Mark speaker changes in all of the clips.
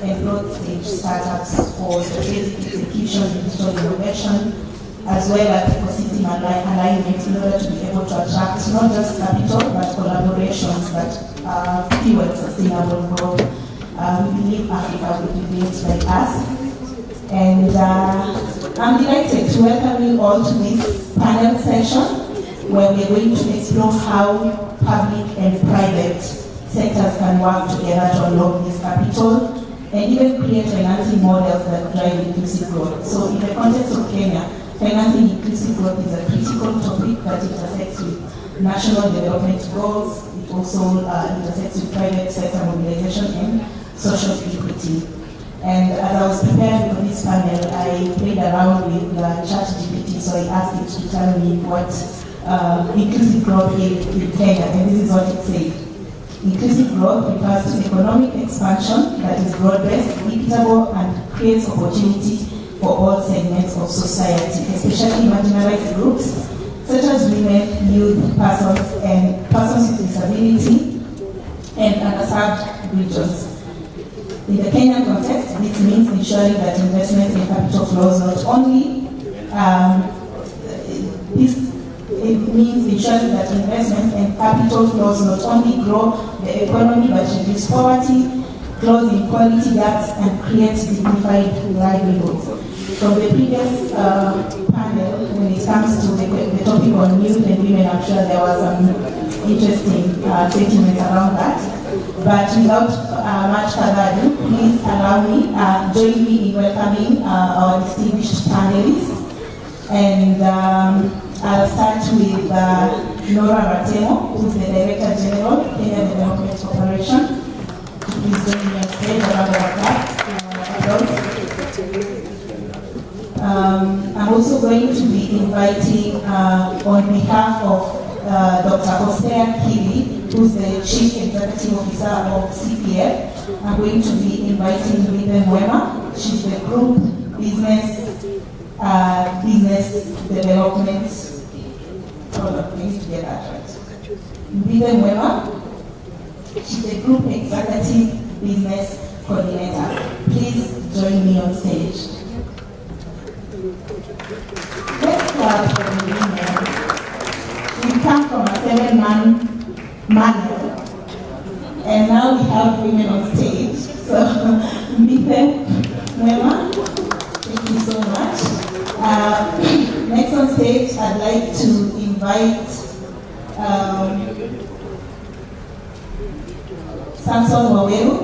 Speaker 1: and growth stage startups for strategic execution, digital innovation, as well as ecosystem alignment in order to be able to attract not just capital but collaborations that fuel sustainable growth. We believe Africa will be built like us. And I'm delighted to welcome you all to this panel session where we're going to explore how public and private sectors can work together to unlock this capital and even create financing models that drive inclusive growth. So in the context of Kenya, financing inclusive growth is a critical topic that intersects with national development goals. It also intersects with private sector mobilization and social equity. And as I was preparing for this panel, I played around with ChatGPT, so I asked it to tell me what inclusive growth is in Kenya, and this is what it said. Inclusive growth refers to economic expansion that is broad-based, equitable, and creates opportunity for all segments of society, especially marginalized groups such as women, youth, persons with disability, and underserved regions. In the Kenyan context, this means ensuring that investments in capital flows not only grow the economy but reduce poverty, close inequality gaps, and create dignified livelihoods. From the previous panel, when it comes to the topic on youth and women, I'm sure there was some interesting sentiments around that. But without much further ado, please allow me, join me in welcoming our distinguished panelists. And I'll start with Nora Ratemo, who's the Director General, Kenya Development Coperation. Please join me on stage, a round of applause. I'm also going to be inviting, on behalf of Dr. Hosea Kili, who's the Chief Executive Officer of CPF. I'm going to be inviting Vivian Wema. She's the Group Business Development. Hold on, we need to get that right. Vivian Wema. She's the Group Executive Business Coordinator. Please join me on stage. Let's start with the women. We come from a 7-man panel, and now we have women on stage. So, Mite Mwema, thank you so much. Next on stage, I'd like to invite Samson Waweru,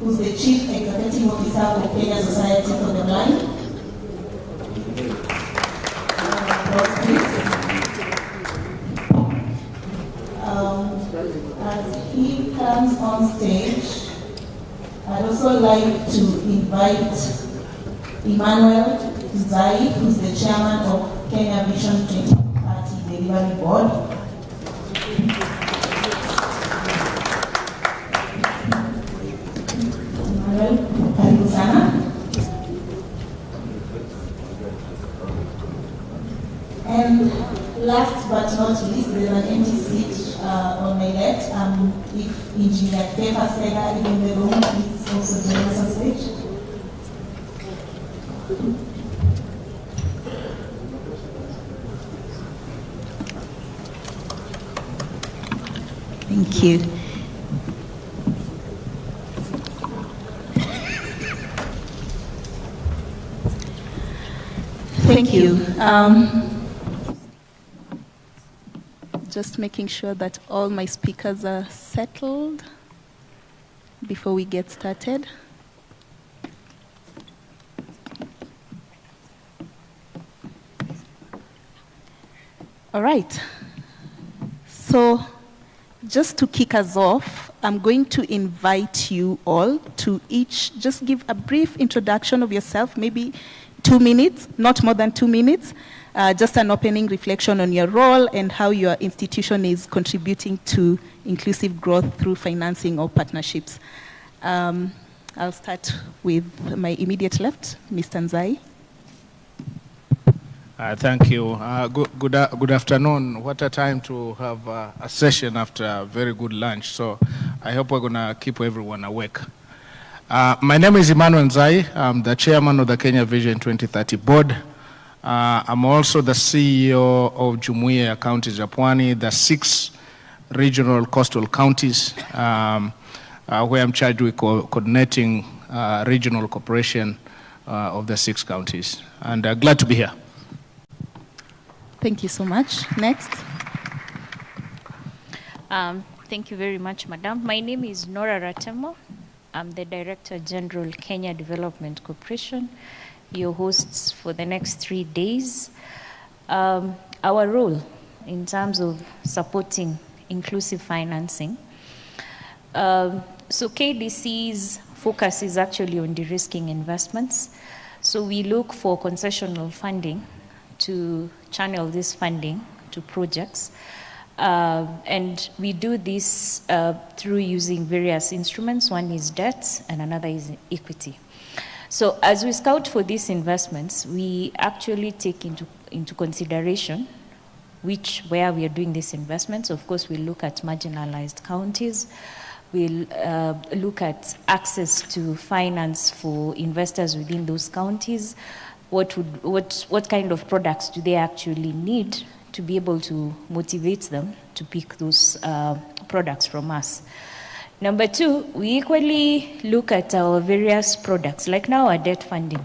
Speaker 1: who's the Chief Executive Officer for Kenya Society for the Blind. As he comes on stage, I'd also like to invite Emmanuel Zai, who's the Chairman of Kenya Vision 2030 Delivery Board. Emmanuel, karibu sana. And last but not least, there's an empty seat on my left. If Engineer Keva Sega is in the room, please also join us on stage. Thank you. Thank you. Just making sure that all my speakers are settled before we get started. All right. So just to kick us off, I'm going to invite you all to each just give a brief introduction of yourself, maybe 2 minutes, not more than 2 minutes. Just an opening reflection on your role and how your institution is contributing to inclusive growth through financing or partnerships. I'll start with my immediate left, Mr. Nzai.
Speaker 2: Thank you. Good afternoon. What a time to have a session after a very good lunch. So I hope we're going to keep everyone awake. My name is Emmanuel Nzai. I'm the chairman of the Kenya Vision 2030 board. I'm also the CEO of Jumuiya ya Counties za Pwani, the 6 regional coastal counties, where I'm charged with coordinating regional cooperation of the 6 counties. And glad to be here.
Speaker 3: Thank you so much. Next.
Speaker 4: Thank you very much, Madam. My name is Nora Ratemo. I'm the Director General, Kenya Development Coperation, your hosts for the next 3 days. Our role in terms of supporting inclusive financing. So KDC's focus is actually on de-risking investments. So we look for concessional funding to channel this funding to projects. And we do this through using various instruments. One is debt and another is equity. So as we scout for these investments, we actually take into consideration where we are doing these investments. Of course, we look at marginalized counties. We'll look at access to finance for investors within those counties. What kind of products do they actually need to be able to motivate them to pick those products from us. Number 2, we equally look at our various products, like now our debt funding.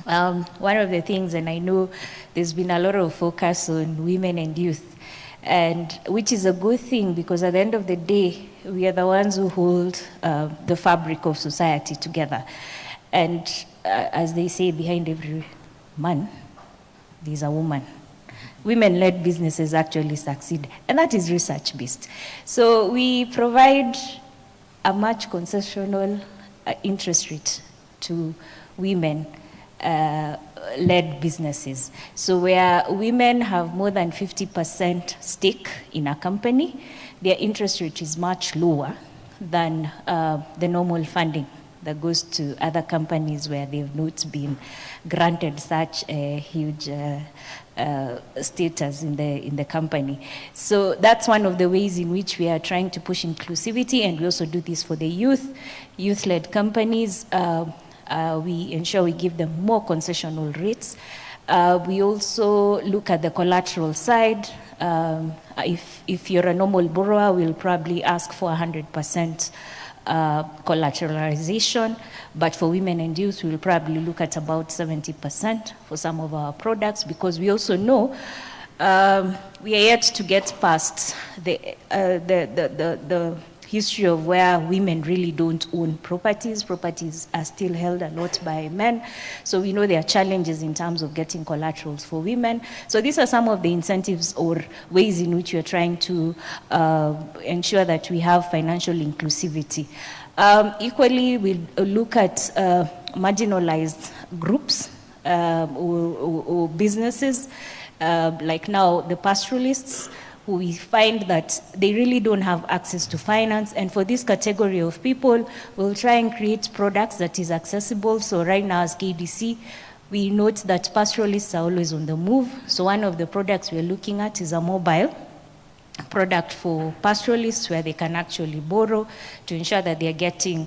Speaker 4: One of the things, and I know there's been a lot of focus on women and youth, and which is a good thing because at the end of the day, we are the ones who hold the fabric of society together. And as they say, behind every man, there's a woman. Women-led businesses actually succeed, and that is research-based. So we provide a much concessional interest rate to women-led businesses. So where women have more than 50% stake in a company, their interest rate is much lower than the normal funding that goes to other companies where they've not been granted such a huge status in the company. So that's one of the ways in which we are trying to push inclusivity, and we also do this for the youth-led companies. We ensure we give them more concessional rates. We also look at the collateral side. If you're a normal borrower, we'll probably ask for 100% collateralization, but for women and youth, we'll probably look at about 70% for some of our products, because we also know we are yet to get past the history of where women really don't own properties. Properties are still held a lot by men. So we know there are challenges in terms of getting collaterals for women. So these are some of the incentives or ways in which we are trying to ensure that we have financial inclusivity. Equally, we look at marginalized groups or businesses, like now the pastoralists, who we find that they really don't have access to finance. And for this category of people, we'll try and create products that is accessible. So right now as KDC, we note that pastoralists are always on the move. So one of the products we're looking at is a mobile product for pastoralists where they can actually borrow to ensure that they're getting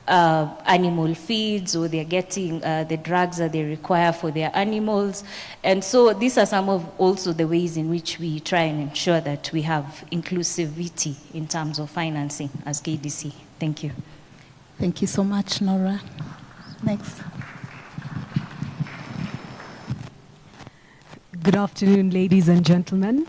Speaker 4: animal feeds, or they're getting the drugs that they require for their animals. And so these are some of also the ways in which we try and ensure that we have inclusivity in terms of financing as KDC. Thank you.
Speaker 3: Thank you so much, Nora. Next.
Speaker 5: Good afternoon, ladies and gentlemen.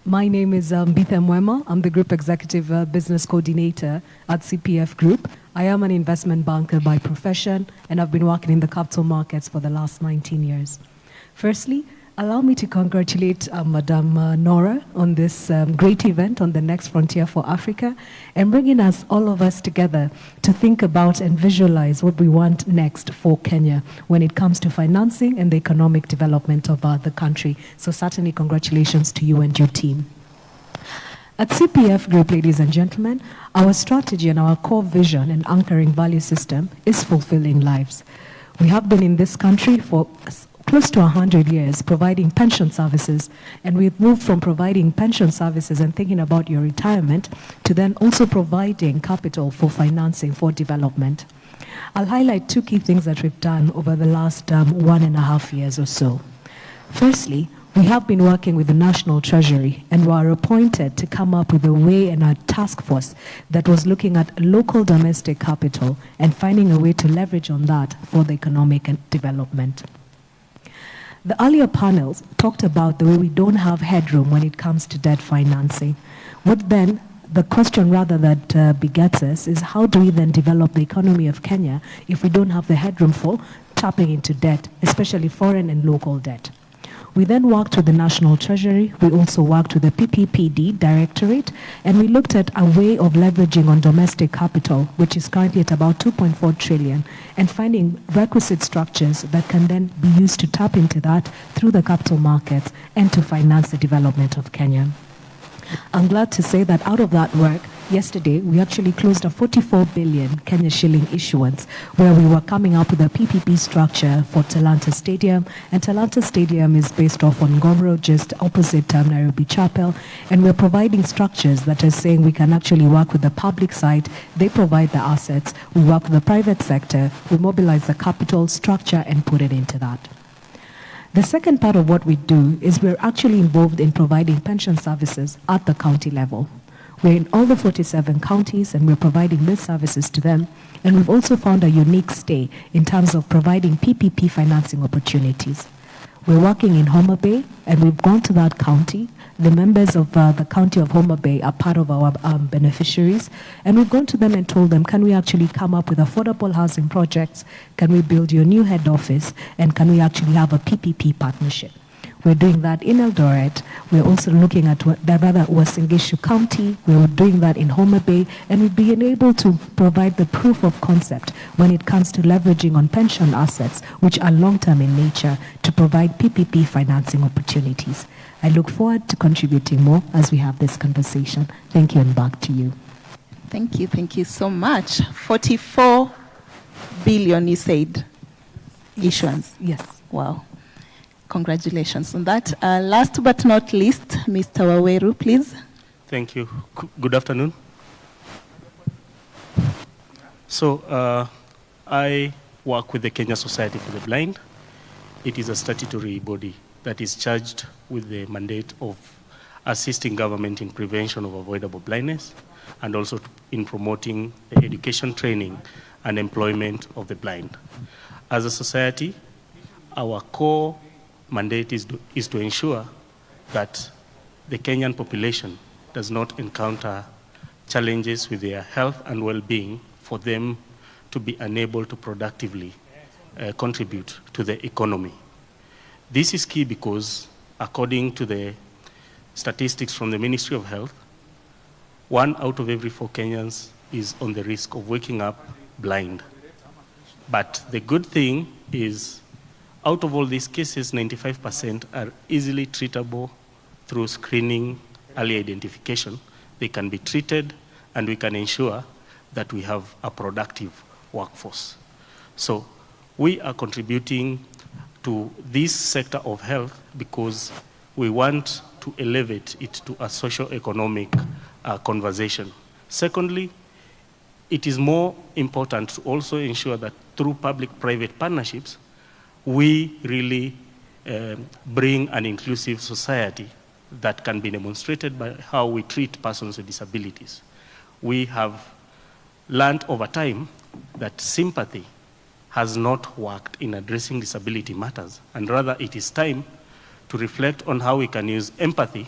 Speaker 5: My name is Mbitha Mwema. I'm the Group Executive Business Coordinator at CPF Group. I am an investment banker by profession, and I've been working in the capital markets for the last 19 years. Firstly, allow me to congratulate Madam Nora on this great event on the next frontier for Africa, and bringing us, all of us together, to think about and visualize what we want next for Kenya when it comes to financing and the economic development of the country. So certainly congratulations to you and your team. At CPF Group, ladies and gentlemen, our strategy and our core vision and anchoring value system is fulfilling lives. We have been in this country for close to 100 years providing pension services, and we've moved from providing pension services and thinking about your retirement to then also providing capital for financing for development. I'll highlight two key things that we've done over the last 1.5 years or so. Firstly, we have been working with the National Treasury and were appointed to come up with a way and a task force that was looking at local domestic capital and finding a way to leverage on that for the economic development. The earlier panels talked about the way we don't have headroom when it comes to debt financing. The question rather that begets us is, how do we then develop the economy of Kenya if we don't have the headroom for tapping into debt, especially foreign and local debt? We then worked with the National Treasury. We also worked with the PPPD Directorate, and we looked at a way of leveraging on domestic capital, which is currently at about 2.4 trillion, and finding requisite structures that can then be used to tap into that through the capital markets and to finance the development of Kenya. I'm glad to say that out of that work, yesterday we actually closed a 44 billion Kenya shilling issuance where we were coming up with a PPP structure for Talanta Stadium. And Talanta Stadium is based off on Ngong Road, just opposite Nairobi Chapel. And we're providing structures that are saying we can actually work with the public side. They provide the assets. We work with the private sector. We mobilize the capital structure and put it into that. The second part of what we do is we're actually involved in providing pension services at the county level. We're in all the 47 counties and we're providing these services to them. And we've also found a unique stay in terms of providing PPP financing opportunities. We're working in Homa Bay and we've gone to that county. The members of the county of Homa Bay are part of our beneficiaries. And we've gone to them and told them, can we actually come up with affordable housing projects? Can we build your new head office? And can we actually have a PPP partnership? We're doing that in Eldoret. We're also looking at Uasin Gishu County. We're doing that in Homa Bay. And we've been able to provide the proof of concept when it comes to leveraging on pension assets, which are long-term in nature, to provide PPP financing opportunities. I look forward to contributing more as we have this conversation. Thank you, and back to you.
Speaker 6: Thank you so much. 44 billion, you said, issuance.
Speaker 5: Yes.
Speaker 6: Wow. Congratulations on that. Last but not least, Mr. Waweru, please.
Speaker 7: Thank you. Good afternoon. So I work with the Kenya Society for the Blind. It is a statutory body that is charged with the mandate of assisting government in prevention of avoidable blindness and also in promoting the education, training, and employment of the blind. As a society, our core mandate is to ensure that the Kenyan population does not encounter challenges with their health and well-being for them to be unable to productively contribute to the economy. This is key because, according to the statistics from the Ministry of Health, 1 out of every 4 Kenyans is on the risk of waking up blind. But the good thing is, out of all these cases, 95% are easily treatable through screening, early identification. They can be treated, and we can ensure that we have a productive workforce. So we are contributing to this sector of health because we want to elevate it to a socio-economic conversation. Secondly, it is more important to also ensure that through public-private partnerships, we really bring an inclusive society that can be demonstrated by how we treat persons with disabilities. We have learned over time that sympathy has not worked in addressing disability matters, and rather it is time to reflect on how we can use empathy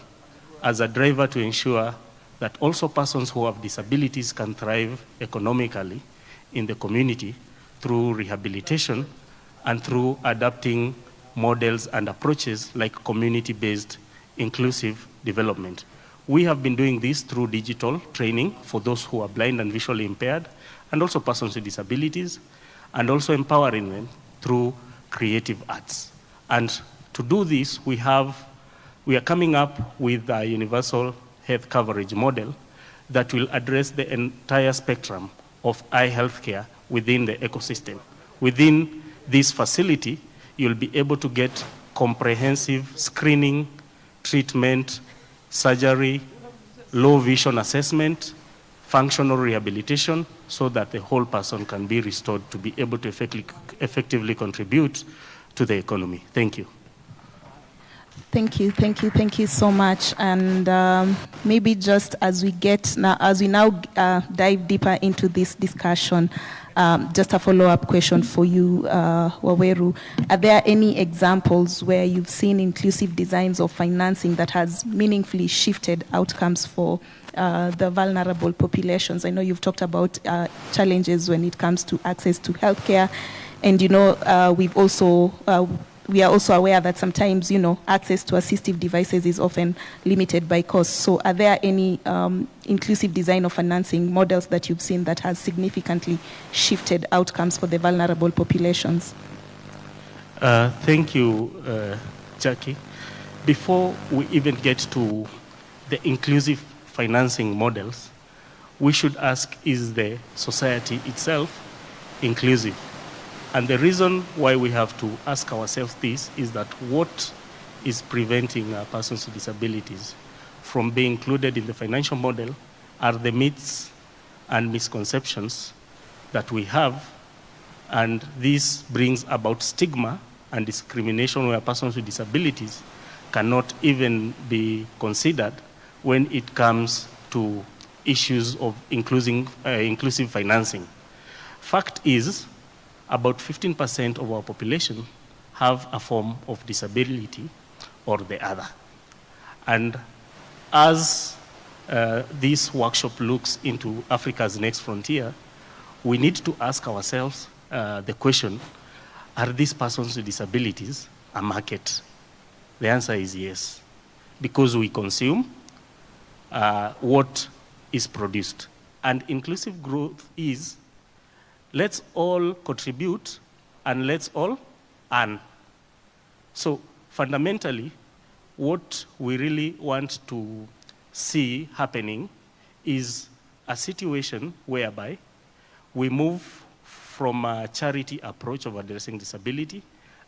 Speaker 7: as a driver to ensure that also persons who have disabilities can thrive economically in the community through rehabilitation and through adapting models and approaches like community-based inclusive development. We have been doing this through digital training for those who are blind and visually impaired, and also persons with disabilities, and also empowering them through creative arts. And to do this, we are coming up with a universal health coverage model that will address the entire spectrum of eye healthcare within the ecosystem. Within this facility, you'll be able to get comprehensive screening, treatment, surgery, low vision assessment, functional rehabilitation so that the whole person can be restored to be able to effectively contribute to the economy. Thank you.
Speaker 6: Thank you so much. And maybe just as we now dive deeper into this discussion, just a follow-up question for you, Waweru. Are there any examples where you've seen inclusive designs of financing that has meaningfully shifted outcomes for the vulnerable populations? I know you've talked about challenges when it comes to access to healthcare, and we are also aware that sometimes, access to assistive devices is often limited by cost. So are there any inclusive design of financing models that you've seen that has significantly shifted outcomes for the vulnerable populations?
Speaker 7: Thank you, Jackie. Before we even get to the inclusive financing models, we should ask, is the society itself inclusive? And the reason why we have to ask ourselves this is that what is preventing persons with disabilities from being included in the financial model are the myths and misconceptions that we have, and this brings about stigma and discrimination where persons with disabilities cannot even be considered when it comes to issues of inclusive financing. Fact is, about 15% of our population have a form of disability or the other. And as this workshop looks into Africa's next frontier, we need to ask ourselves the question, are these persons with disabilities a market? The answer is yes, because we consume what is produced. And inclusive growth is, let's all contribute and let's all earn. So fundamentally, what we really want to see happening is a situation whereby we move from a charity approach of addressing disability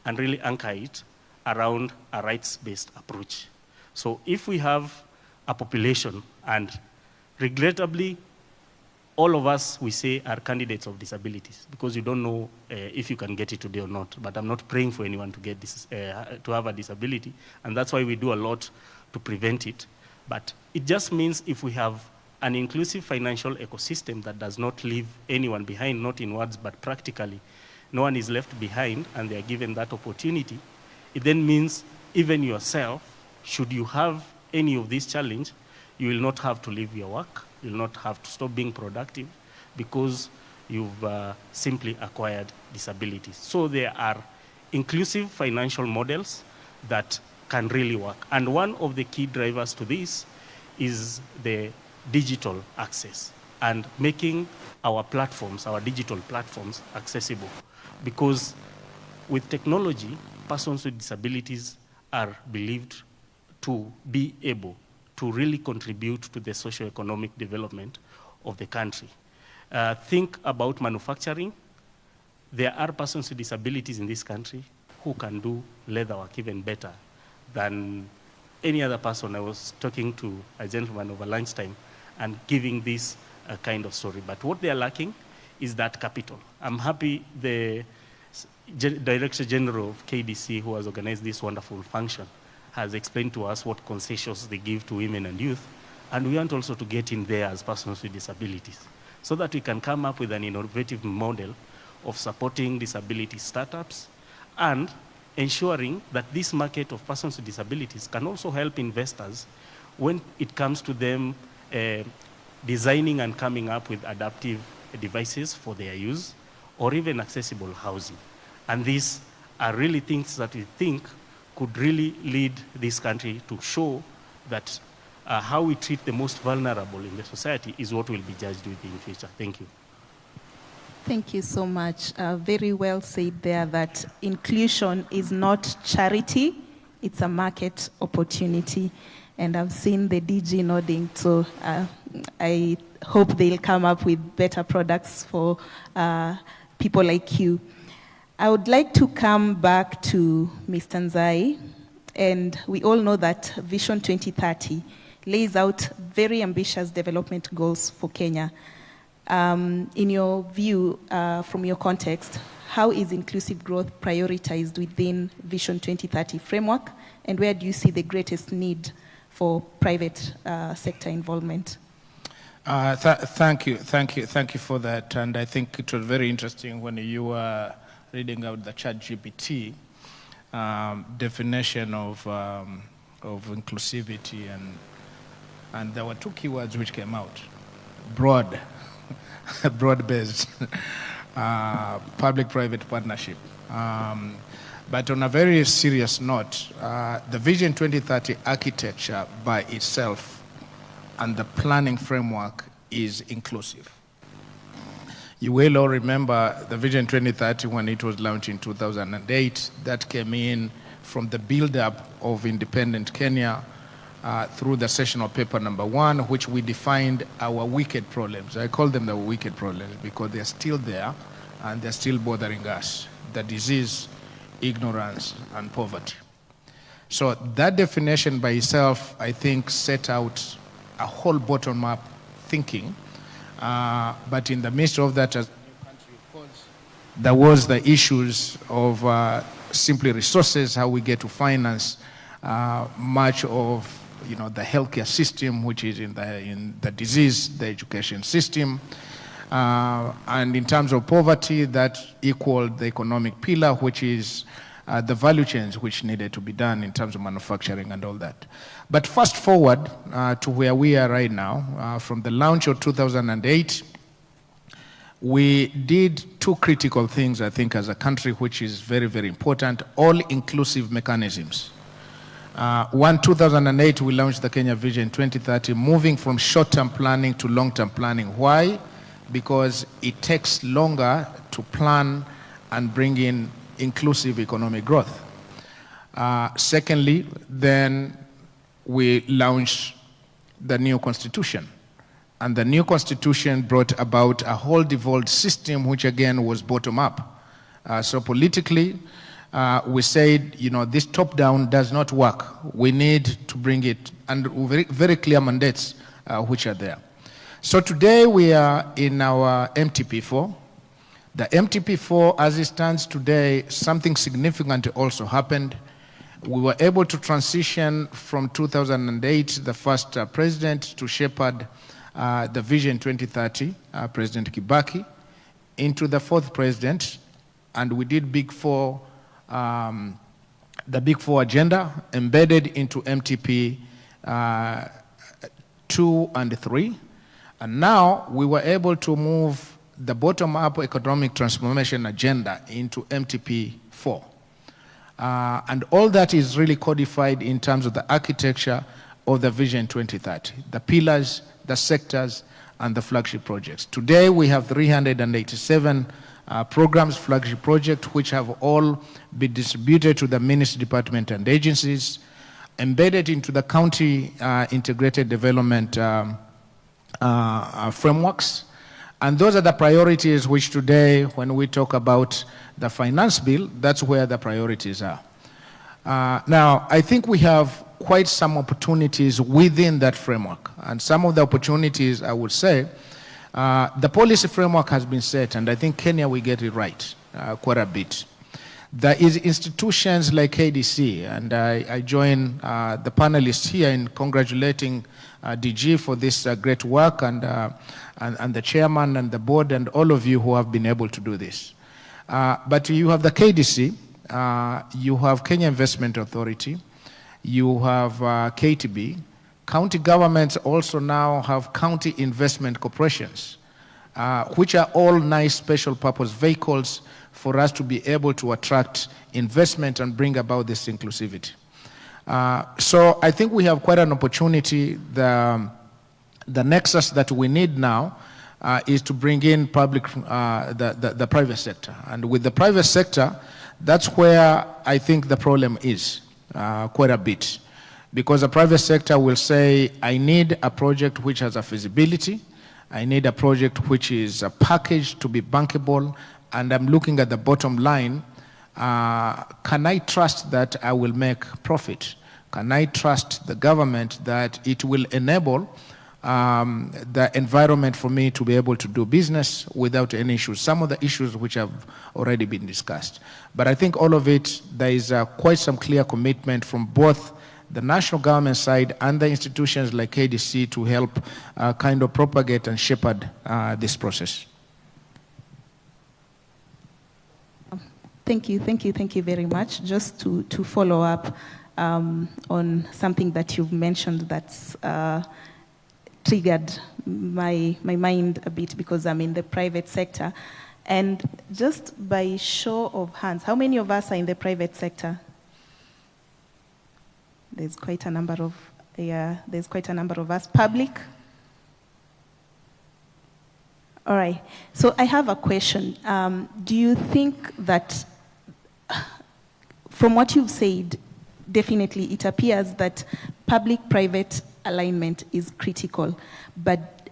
Speaker 7: and really anchor it around a rights-based approach. So if we have a population, and regrettably, all of us, we say, are candidates of disabilities because you don't know if you can get it today or not. But I'm not praying for anyone to get this, to have a disability, and that's why we do a lot to prevent it. But it just means if we have an inclusive financial ecosystem that does not leave anyone behind, not in words, but practically, no one is left behind, and they are given that opportunity, it then means even yourself, should you have any of this challenge, you will not have to leave your work. You will not have to stop being productive because you've simply acquired disabilities. So there are inclusive financial models that can really work. And one of the key drivers to this is the digital access and making our platforms, our digital platforms, accessible. Because with technology, persons with disabilities are believed to be able to really contribute to the socio-economic development of the country. Think about manufacturing. There are persons with disabilities in this country who can do leather work even better than any other person. I was talking to a gentleman over lunchtime and giving this kind of story. But what they are lacking is that capital. I'm happy the Director General of KDC, who has organized this wonderful function, has explained to us what concessions they give to women and youth, and we want also to get in there as persons with disabilities so that we can come up with an innovative model of supporting disability startups and ensuring that this market of persons with disabilities can also help investors when it comes to them designing and coming up with adaptive devices for their use or even accessible housing. And these are really things that we think could really lead this country to show that how we treat the most vulnerable in the society is what will be judged with in the future. Thank you.
Speaker 6: Thank you so much. Very well said there that inclusion is not charity, it's a market opportunity. And I've seen the DG nodding, so I hope they'll come up with better products for people like you. I would like to come back to Mr. Nzai, and we all know that Vision 2030 lays out very ambitious development goals for Kenya. In your view, from your context, how is inclusive growth prioritized within Vision 2030 framework, and where do you see the greatest need for private sector involvement?
Speaker 2: Thank you for that. And I think it was very interesting when you were reading out the ChatGPT definition of inclusivity, and there were two keywords which came out: broad, broad-based, public-private partnership. But on a very serious note, the Vision 2030 architecture by itself and the planning framework is inclusive. You will all remember the Vision 2030 when it was launched in 2008. That came in from the build-up of independent Kenya through the sessional paper number 1, which we defined our wicked problems. I call them the wicked problems because they're still there and they're still bothering us: the disease, ignorance, and poverty. So that definition by itself, I think, set out a whole bottom-up thinking. But in the midst of that, as a new country, of course, there was the issues of simply resources, how we get to finance much of the healthcare system, which is in the disease, the education system. And in terms of poverty, that equaled the economic pillar, which is the value chains which needed to be done in terms of manufacturing and all that. But fast forward to where we are right now, from the launch of 2008, we did two critical things, I think, as a country, which is very, very important: all-inclusive mechanisms. 2008, we launched the Kenya Vision 2030, moving from short-term planning to long-term planning. Why? Because it takes longer to plan and bring in inclusive economic growth. Secondly, then we launched the new constitution. And the new constitution brought about a whole devolved system, which again was bottom up. So politically, we said, this top-down does not work. We need to bring it, and very, very clear mandates which are there. So today we are in our MTP4. The MTP4, as it stands today, something significant also happened. We were able to transition from 2008, the first president, to shepherd the Vision 2030, President Kibaki, into the fourth president, and we did the Big Four agenda embedded into MTP 2 and 3. And now we were able to move the bottom-up economic transformation agenda into MTP 4. And all that is really codified in terms of the architecture of the Vision 2030, the pillars, the sectors, and the flagship projects. Today we have 387 programs, flagship projects, which have all been distributed to the ministry, department, and agencies, embedded into the county integrated development frameworks. And those are the priorities which today, when we talk about the finance bill, that's where the priorities are. Now, I think we have quite some opportunities within that framework. And some of the opportunities, I would say, the policy framework has been set, and I think Kenya will get it right quite a bit. There is institutions like KDC, and I join the panelists here in congratulating DG for this great work, and the chairman and the board and all of you who have been able to do this. But you have the KDC, you have Kenya Investment Authority, you have KTB. County governments also now have county investment corporations, which are all nice special purpose vehicles for us to be able to attract investment and bring about this inclusivity. So I think we have quite an opportunity. The nexus that we need now is to bring in the private sector. And with the private sector, that's where I think the problem is quite a bit. Because the private sector will say, I need a project which has a feasibility, I need a project which is a package to be bankable, and I'm looking at the bottom line, can I trust that I will make profit? Can I trust the government that it will enable the environment for me to be able to do business without any issues? Some of the issues which have already been discussed. But I think all of it, there is quite some clear commitment from both the national government side and the institutions like KDC to help kind of propagate and shepherd this process.
Speaker 6: Thank you very much. Just to follow up on something that you've mentioned that's triggered my mind a bit because I'm in the private sector. And just by show of hands, how many of us are in the private sector? There's quite a number of, there's quite a number of us. Public? All right. So I have a question. Do you think that, from what you've said, definitely it appears that public-private alignment is critical, but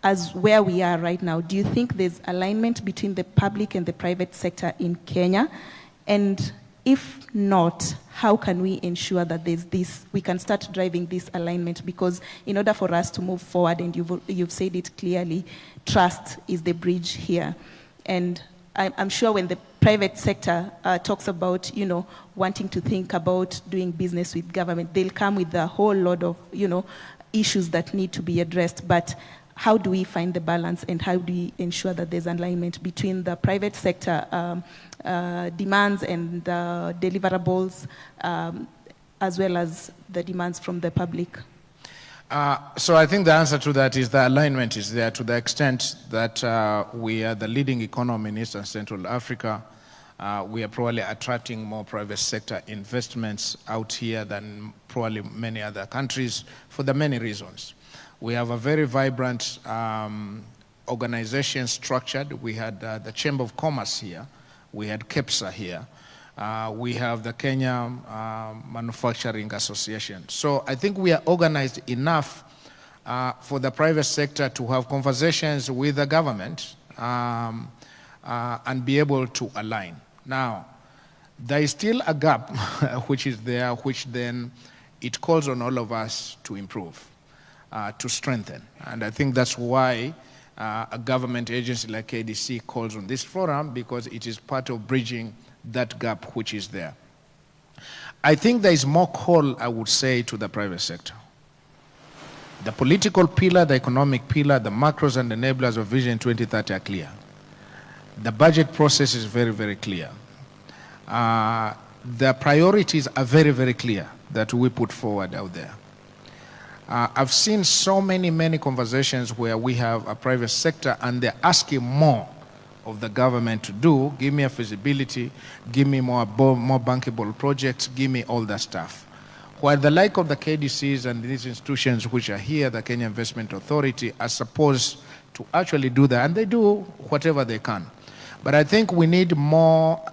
Speaker 6: as where we are right now, do you think there's alignment between the public and the private sector in Kenya? And if not, how can we ensure that there's this, we can start driving this alignment? Because in order for us to move forward, and you've said it clearly, trust is the bridge here. And I'm sure when the private sector talks about, wanting to think about doing business with government, they'll come with a whole lot of, issues that need to be addressed. But how do we find the balance, and how do we ensure that there's alignment between the private sector demands and deliverables, as well as the demands from the public?
Speaker 2: So I think the answer to that is the alignment is there to the extent that we are the leading economy in East and Central Africa. We are probably attracting more private sector investments out here than probably many other countries for the many reasons. We have a very vibrant organization structured. We had the Chamber of Commerce here. We had KEPSA here. We have the Kenya Manufacturing Association. So I think we are organized enough for the private sector to have conversations with the government and be able to align. Now, there is still a gap which is there, which then it calls on all of us to improve, to strengthen. And I think that's why a government agency like KDC calls on this forum, because it is part of bridging that gap which is there. I think there is more call, I would say, to the private sector. The political pillar, the economic pillar, the macros and enablers of Vision 2030 are clear. The budget process is very, very clear. The priorities are very, very clear that we put forward out there. I've seen so many conversations where we have a private sector and they're asking more of the government to do. Give me a feasibility, give me more bankable projects, give me all that stuff. While the like of the KDCs and these institutions which are here, the Kenya Investment Authority, are supposed to actually do that, and they do whatever they can. But I think we need more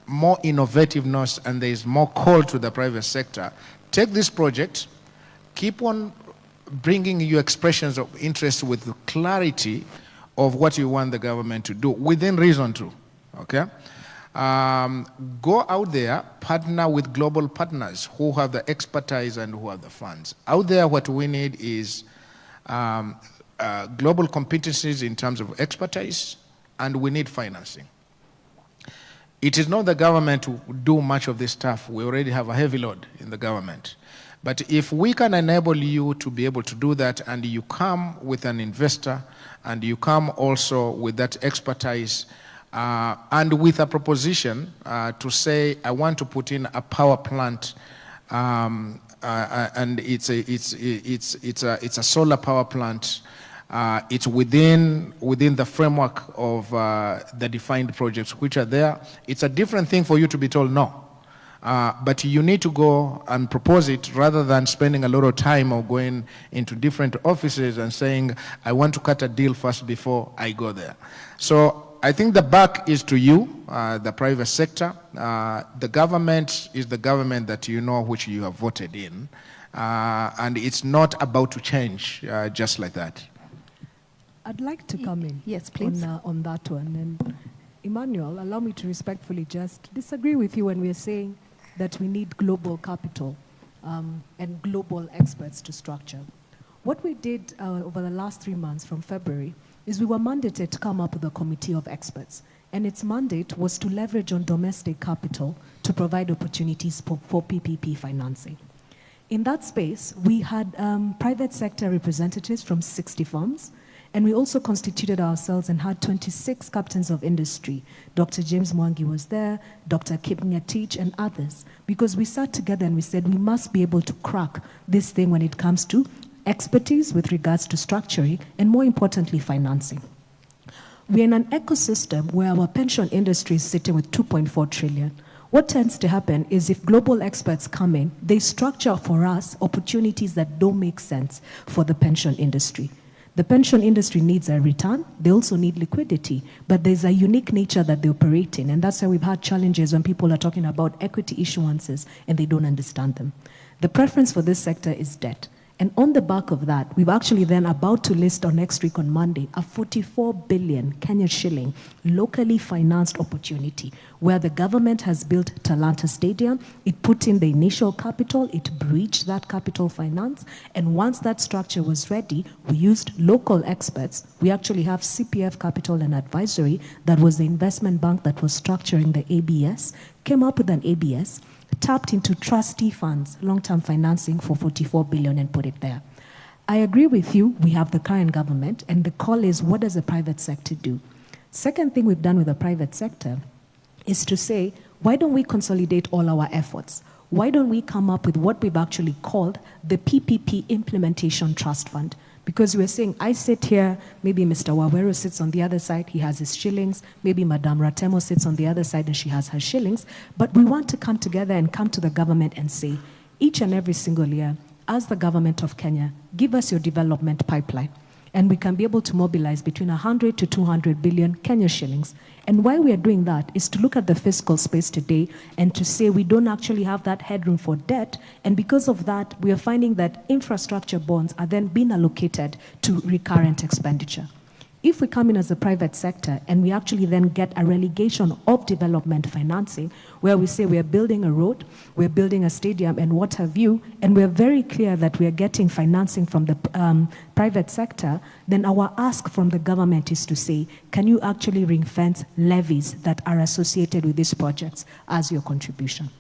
Speaker 2: innovativeness, and there is more call to the private sector. Take this project, keep on bringing your expressions of interest with clarity of what you want the government to do, within reason too, okay? Go out there, partner with global partners who have the expertise and who have the funds. Out there, what we need is global competencies in terms of expertise, and we need financing. It is not the government to do much of this stuff. We already have a heavy load in the government. But if we can enable you to be able to do that, and you come with an investor, and you come also with that expertise, and with a proposition to say, I want to put in a power plant, and it's a solar power plant. It's within the framework of the defined projects which are there. It's a different thing for you to be told no. But you need to go and propose it rather than spending a lot of time or going into different offices and saying, I want to cut a deal first before I go there. So I think the buck is to you, the private sector. The government is the government that you know which you have voted in. And it's not about to change just like that.
Speaker 5: I'd like to come in.
Speaker 6: Yes, please.
Speaker 5: On that one. And Emmanuel, allow me to respectfully just disagree with you when we're saying that we need global capital and global experts to structure. What we did over the last 3 months from February is we were mandated to come up with a committee of experts. And its mandate was to leverage on domestic capital to provide opportunities for PPP financing. In that space, we had private sector representatives from 60 firms, and we also constituted ourselves and had 26 captains of industry. Dr. James Mwangi was there, Dr. Kipngetich, and others, because we sat together and we said we must be able to crack this thing when it comes to expertise with regards to structuring, and more importantly, financing. We're in an ecosystem where our pension industry is sitting with 2.4 trillion. What tends to happen is if global experts come in, they structure for us opportunities that don't make sense for the pension industry. The pension industry needs a return, they also need liquidity, but there's a unique nature that they operate in, and that's why we've had challenges when people are talking about equity issuances and they don't understand them. The preference for this sector is debt. And on the back of that, we've actually then about to list on next week on Monday a 44 billion Kenya shilling locally financed opportunity where the government has built Talanta Stadium. It put in the initial capital, it breached that capital finance, and once that structure was ready, we used local experts. We actually have CPF Capital and Advisory, that was the investment bank that was structuring the ABS, came up with an ABS, tapped into trustee funds, long-term financing for 44 billion and put it there. I agree with you, we have the current government, and the call is, what does the private sector do? Second thing we've done with the private sector is to say, why don't we consolidate all our efforts? Why don't we come up with what we've actually called the PPP Implementation Trust Fund? Because we're saying, I sit here, maybe Mr. Wawero sits on the other side, he has his shillings, maybe Madame Ratemo sits on the other side and she has her shillings, but we want to come together and come to the government and say, each and every single year, as the government of Kenya, give us your development pipeline. And we can be able to mobilize between 100 to 200 billion Kenya shillings. And why we are doing that is to look at the fiscal space today and to say we don't actually have that headroom for debt. And because of that, we are finding that infrastructure bonds are then being allocated to recurrent expenditure. If we come in as a private sector and we actually then get a relegation of development financing, where we say we are building a road, we're building a stadium and what have you, and we're very clear that we are getting financing from the private sector, then our ask from the government is to say, can you actually ring-fence levies that are associated with these projects as your contribution?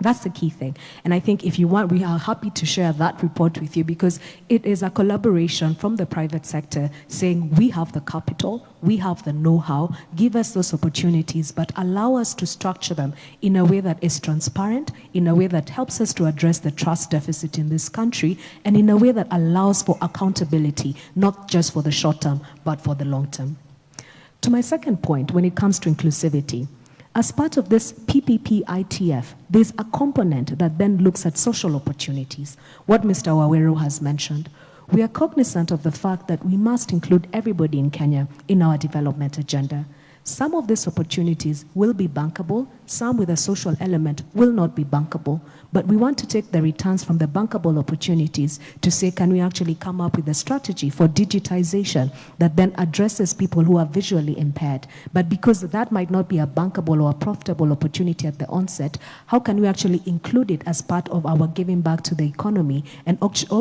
Speaker 5: That's the key thing. And I think if you want, we are happy to share that report with you because it is a collaboration from the private sector saying we have the capital, we have the know-how, give us those opportunities, but allow us to structure them in a way that is transparent, in a way that helps us to address the trust deficit in this country, and in a way that allows for accountability, not just for the short term, but for the long term. To my second point, when it comes to inclusivity, as part of this PPP ITF, there's a component that then looks at social opportunities, what Mr. Wawero has mentioned. We are cognizant of the fact that we must include everybody in Kenya in our development agenda. Some of these opportunities will be bankable, some with a social element will not be bankable, but we want to take the returns from the bankable opportunities to say, can we actually come up with a strategy for digitization that then addresses people who are visually impaired? But because that might not be a bankable or a profitable opportunity at the onset, how can we actually include it as part of our giving back to the economy and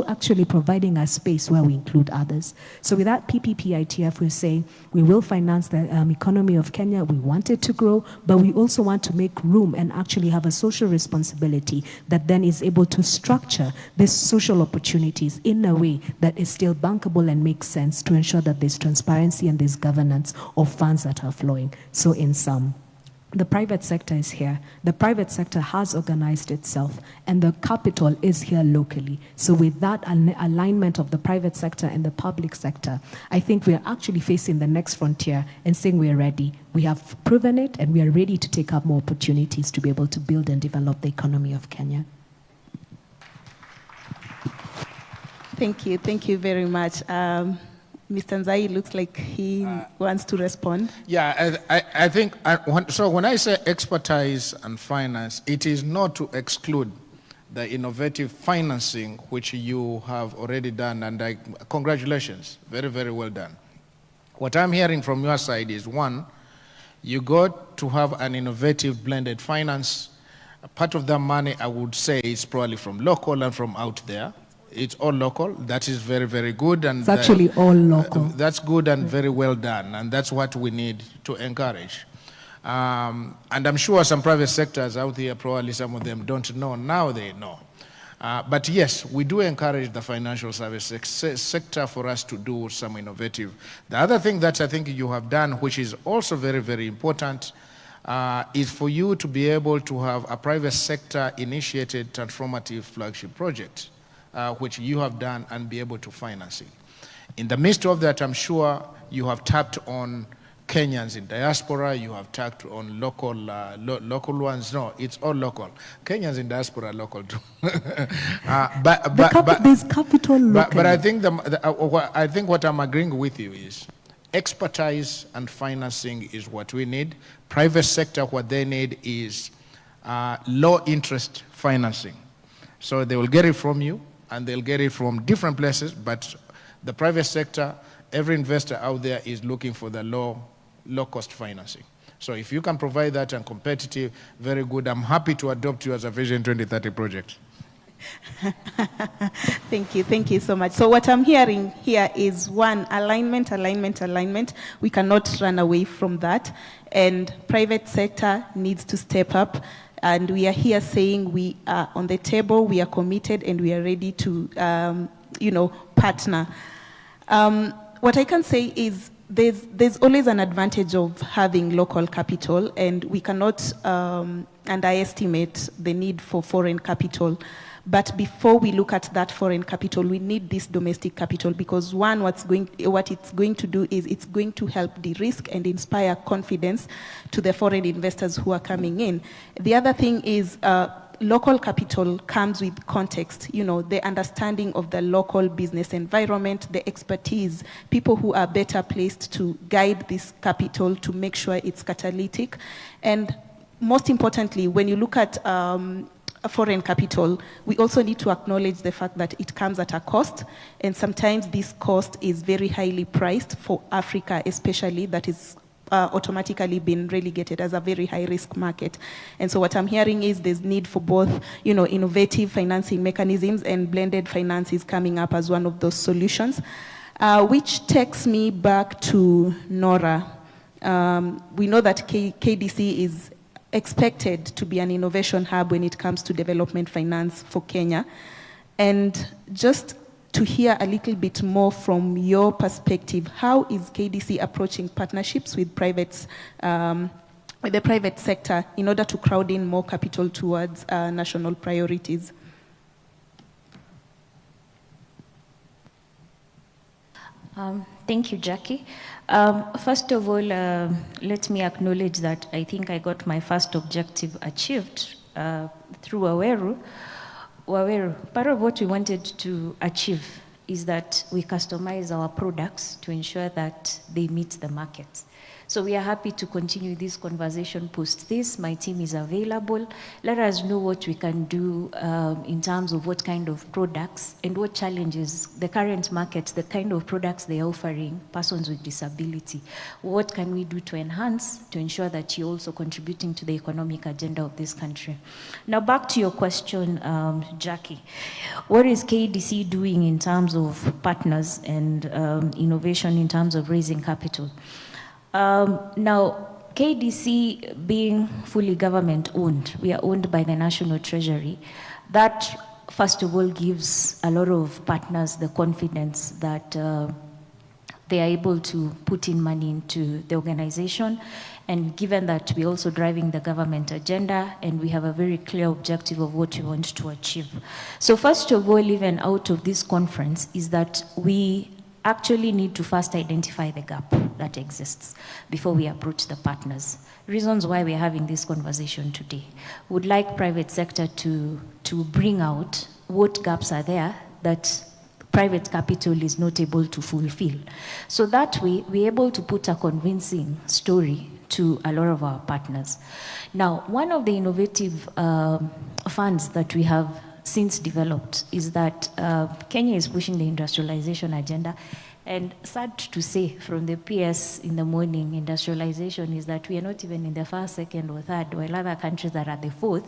Speaker 5: actually providing a space where we include others? So with that PPP ITF, we're saying we will finance the economy of Kenya. We want it to grow, but we also want to make room and actually have a social responsibility that then is able to structure these social opportunities in a way that is still bankable and makes sense to ensure that there's transparency and there's governance of funds that are flowing. So in sum, the private sector is here. The private sector has organized itself and the capital is here locally. So with that alignment of the private sector and the public sector, I think we are actually facing the next frontier and saying we are ready. We have proven it and we are ready to take up more opportunities to be able to build and develop the economy of Kenya.
Speaker 6: Thank you very much. Mr. Nzai looks like he wants to respond.
Speaker 2: Yeah, I think, so when I say expertise and finance, it is not to exclude the innovative financing which you have already done, and congratulations, very, very well done. What I'm hearing from your side is, one, you got to have an innovative blended finance Part of that money, I would say, is probably from local and from out there. It's all local. That is very, very good. And
Speaker 5: It's actually all local.
Speaker 2: That's good and very well done. And that's what we need to encourage. And I'm sure some private sectors out there, probably some of them don't know. Now they know. But yes, we do encourage the financial service sector for us to do some innovative. The other thing that I think you have done, which is also very, very important, is for you to be able to have a private sector initiated transformative flagship project, which you have done, and be able to finance it. In the midst of that, I'm sure you have tapped on Kenyans in diaspora, you have tapped on local local ones. No, it's all local. Kenyans in diaspora are local too.
Speaker 5: There's capital local.
Speaker 2: But I think I think what I'm agreeing with you is expertise and financing is what we need. Private sector, what they need is low interest financing. So they will get it from you, and they'll get it from different places, but the private sector, every investor out there is looking for the low cost financing. So if you can provide that and competitive, very good. I'm happy to adopt you as a Vision 2030 project.
Speaker 6: Thank you so much. So what I'm hearing here is one, alignment. We cannot run away from that. And private sector needs to step up. And we are here saying we are on the table, we are committed, and we are ready to, partner. What I can say is there's always an advantage of having local capital, and we cannot underestimate the need for foreign capital. But before we look at that foreign capital, we need this domestic capital, because one, what it's going to do is it's going to help de-risk and inspire confidence to the foreign investors who are coming in. The other thing is local capital comes with context, the understanding of the local business environment, the expertise, people who are better placed to guide this capital to make sure it's catalytic. And most importantly, when you look at foreign capital, we also need to acknowledge the fact that it comes at a cost, and sometimes this cost is very highly priced for Africa, especially, that is automatically been relegated as a very high risk market. And so what I'm hearing is there's need for both, innovative financing mechanisms, and blended finance is coming up as one of those solutions, which takes me back to Nora. We know that KDC is expected to be an innovation hub when it comes to development finance for Kenya. And just to hear a little bit more from your perspective, how is KDC approaching partnerships with the private sector in order to crowd in more capital towards national priorities?
Speaker 4: Thank you, Jackie. First of all, let me acknowledge that I think I got my first objective achieved through Waweru. Part of what we wanted to achieve is that we customize our products to ensure that they meet the market. So we are happy to continue this conversation post this. My team is available. Let us know what we can do in terms of what kind of products and what challenges the current market, the kind of products they are offering persons with disability. What can we do to enhance, to ensure that you're also contributing to the economic agenda of this country? Now back to your question, Jackie. What is KDC doing in terms of partners and innovation in terms of raising capital? Now, KDC being fully government owned, we are owned by the National Treasury. That, first of all, gives a lot of partners the confidence that they are able to put in money into the organization. And given that we're also driving the government agenda, and we have a very clear objective of what we want to achieve. So first of all, even out of this conference, is that we actually need to first identify the gap that exists before we approach the partners. Reasons why we're having this conversation today. Would like private sector to bring out what gaps are there that private capital is not able to fulfill. So that way, we're able to put a convincing story to a lot of our partners. Now, one of the innovative funds that we have since developed is that Kenya is pushing the industrialization agenda, And sad to say, from the PS in the morning, industrialization is that we are not even in the first, second, or third, while other countries are at the fourth.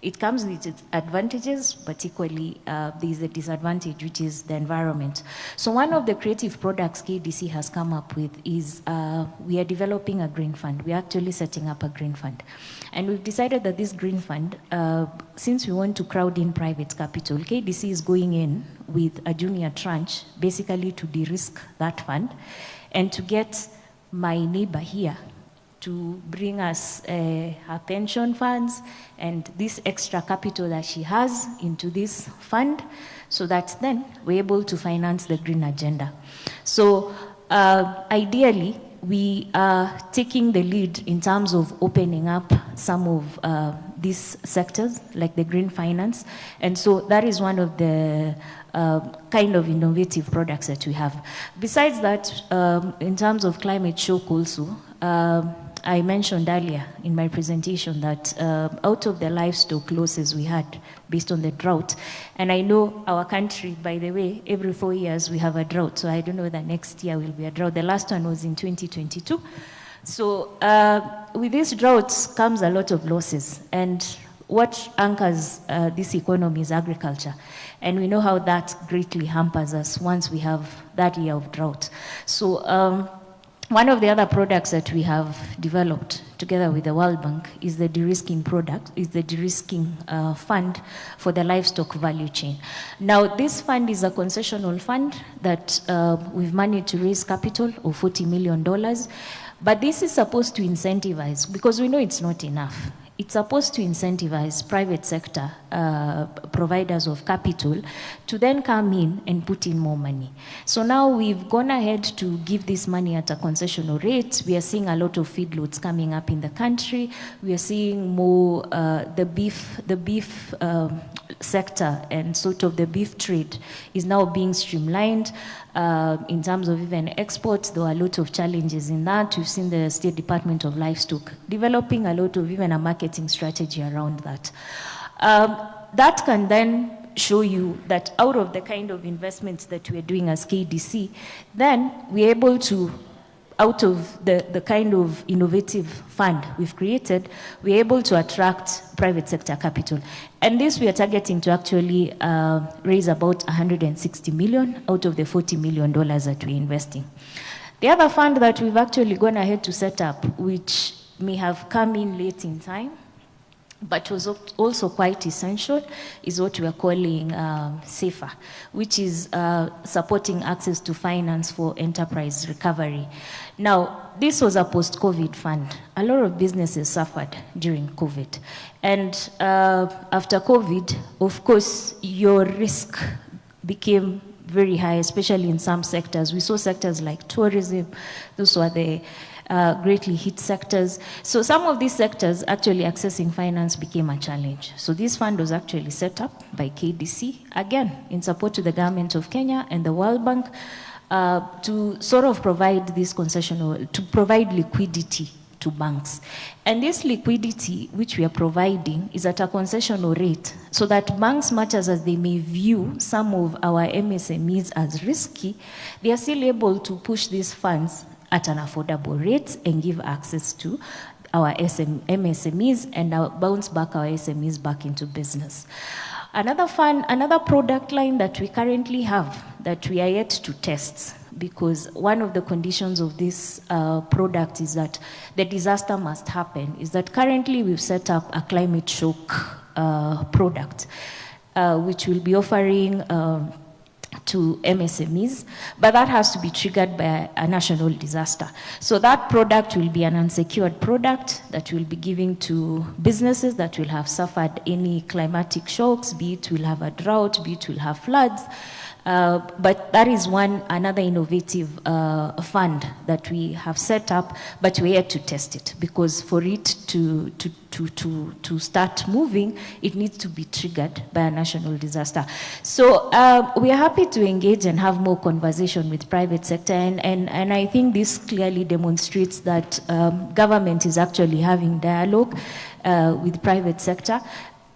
Speaker 4: It comes with its advantages, but equally there is a disadvantage, which is the environment. So one of the creative products KDC has come up with is we are developing a green fund. We are actually setting up a green fund. And we've decided that this green fund, since we want to crowd in private capital, KDC is going in with a junior tranche, basically to de-risk that fund, and to get my neighbor here to bring us her pension funds and this extra capital that she has into this fund, so that then we're able to finance the green agenda. So ideally, we are taking the lead in terms of opening up some of these sectors, like the green finance. And so that is one of the kind of innovative products that we have. Besides that, in terms of climate shock also, I mentioned earlier in my presentation that out of the livestock losses we had based on the drought, and I know our country, by the way, every 4 years we have a drought, so I don't know whether next year will be a drought. The last one was in 2022. So with these droughts comes a lot of losses, and what anchors this economy is agriculture. And we know how that greatly hampers us once we have that year of drought. So one of the other products that we have developed together with the World Bank is the de-risking product, is the de-risking fund for the livestock value chain. Now, this fund is a concessional fund that we've managed to raise capital of $40 million, but this is supposed to incentivize, because we know it's not enough. It's supposed to incentivize private sector providers of capital to then come in and put in more money. So now we've gone ahead to give this money at a concessional rate. We are seeing a lot of feedlots coming up in the country. We are seeing more the beef sector and sort of the beef trade is now being streamlined. In terms of even exports, there are a lot of challenges in that. We've seen the State Department of Livestock developing a lot of even a marketing strategy around that. That can then show you that out of the kind of investments that we're doing as KDC, then we're able to, out of the kind of innovative fund we've created, we're able to attract private sector capital. And this we are targeting to actually raise about 160 million out of the $40 million that we're investing. The other fund that we've actually gone ahead to set up, which may have come in late in time, but was also quite essential, is what we are calling SAFER, which is supporting access to finance for enterprise recovery. Now, this was a post-COVID fund. A lot of businesses suffered during COVID. And after COVID, of course, your risk became very high, especially in some sectors. We saw sectors like tourism, those were the greatly hit sectors. So some of these sectors actually accessing finance became a challenge. So this fund was actually set up by KDC, again, in support to the government of Kenya and the World Bank, to sort of provide this concessional, to provide liquidity to banks. And this liquidity, which we are providing, is at a concessional rate, so that banks, much as they may view some of our MSMEs as risky, they are still able to push these funds at an affordable rate and give access to our MSMEs and bounce back our SMEs back into business. Another product line that we currently have that we are yet to test, because one of the conditions of this product is that the disaster must happen, is that currently we've set up a climate shock product, which will be offering to MSMEs, but that has to be triggered by a national disaster. So that product will be an unsecured product that will be given to businesses that will have suffered any climatic shocks, be it will have a drought, be it will have floods. But that is another innovative fund that we have set up, but we're yet to test it, because for it to start moving, it needs to be triggered by a national disaster. So we are happy to engage and have more conversation with private sector, and I think this clearly demonstrates that government is actually having dialogue with private sector.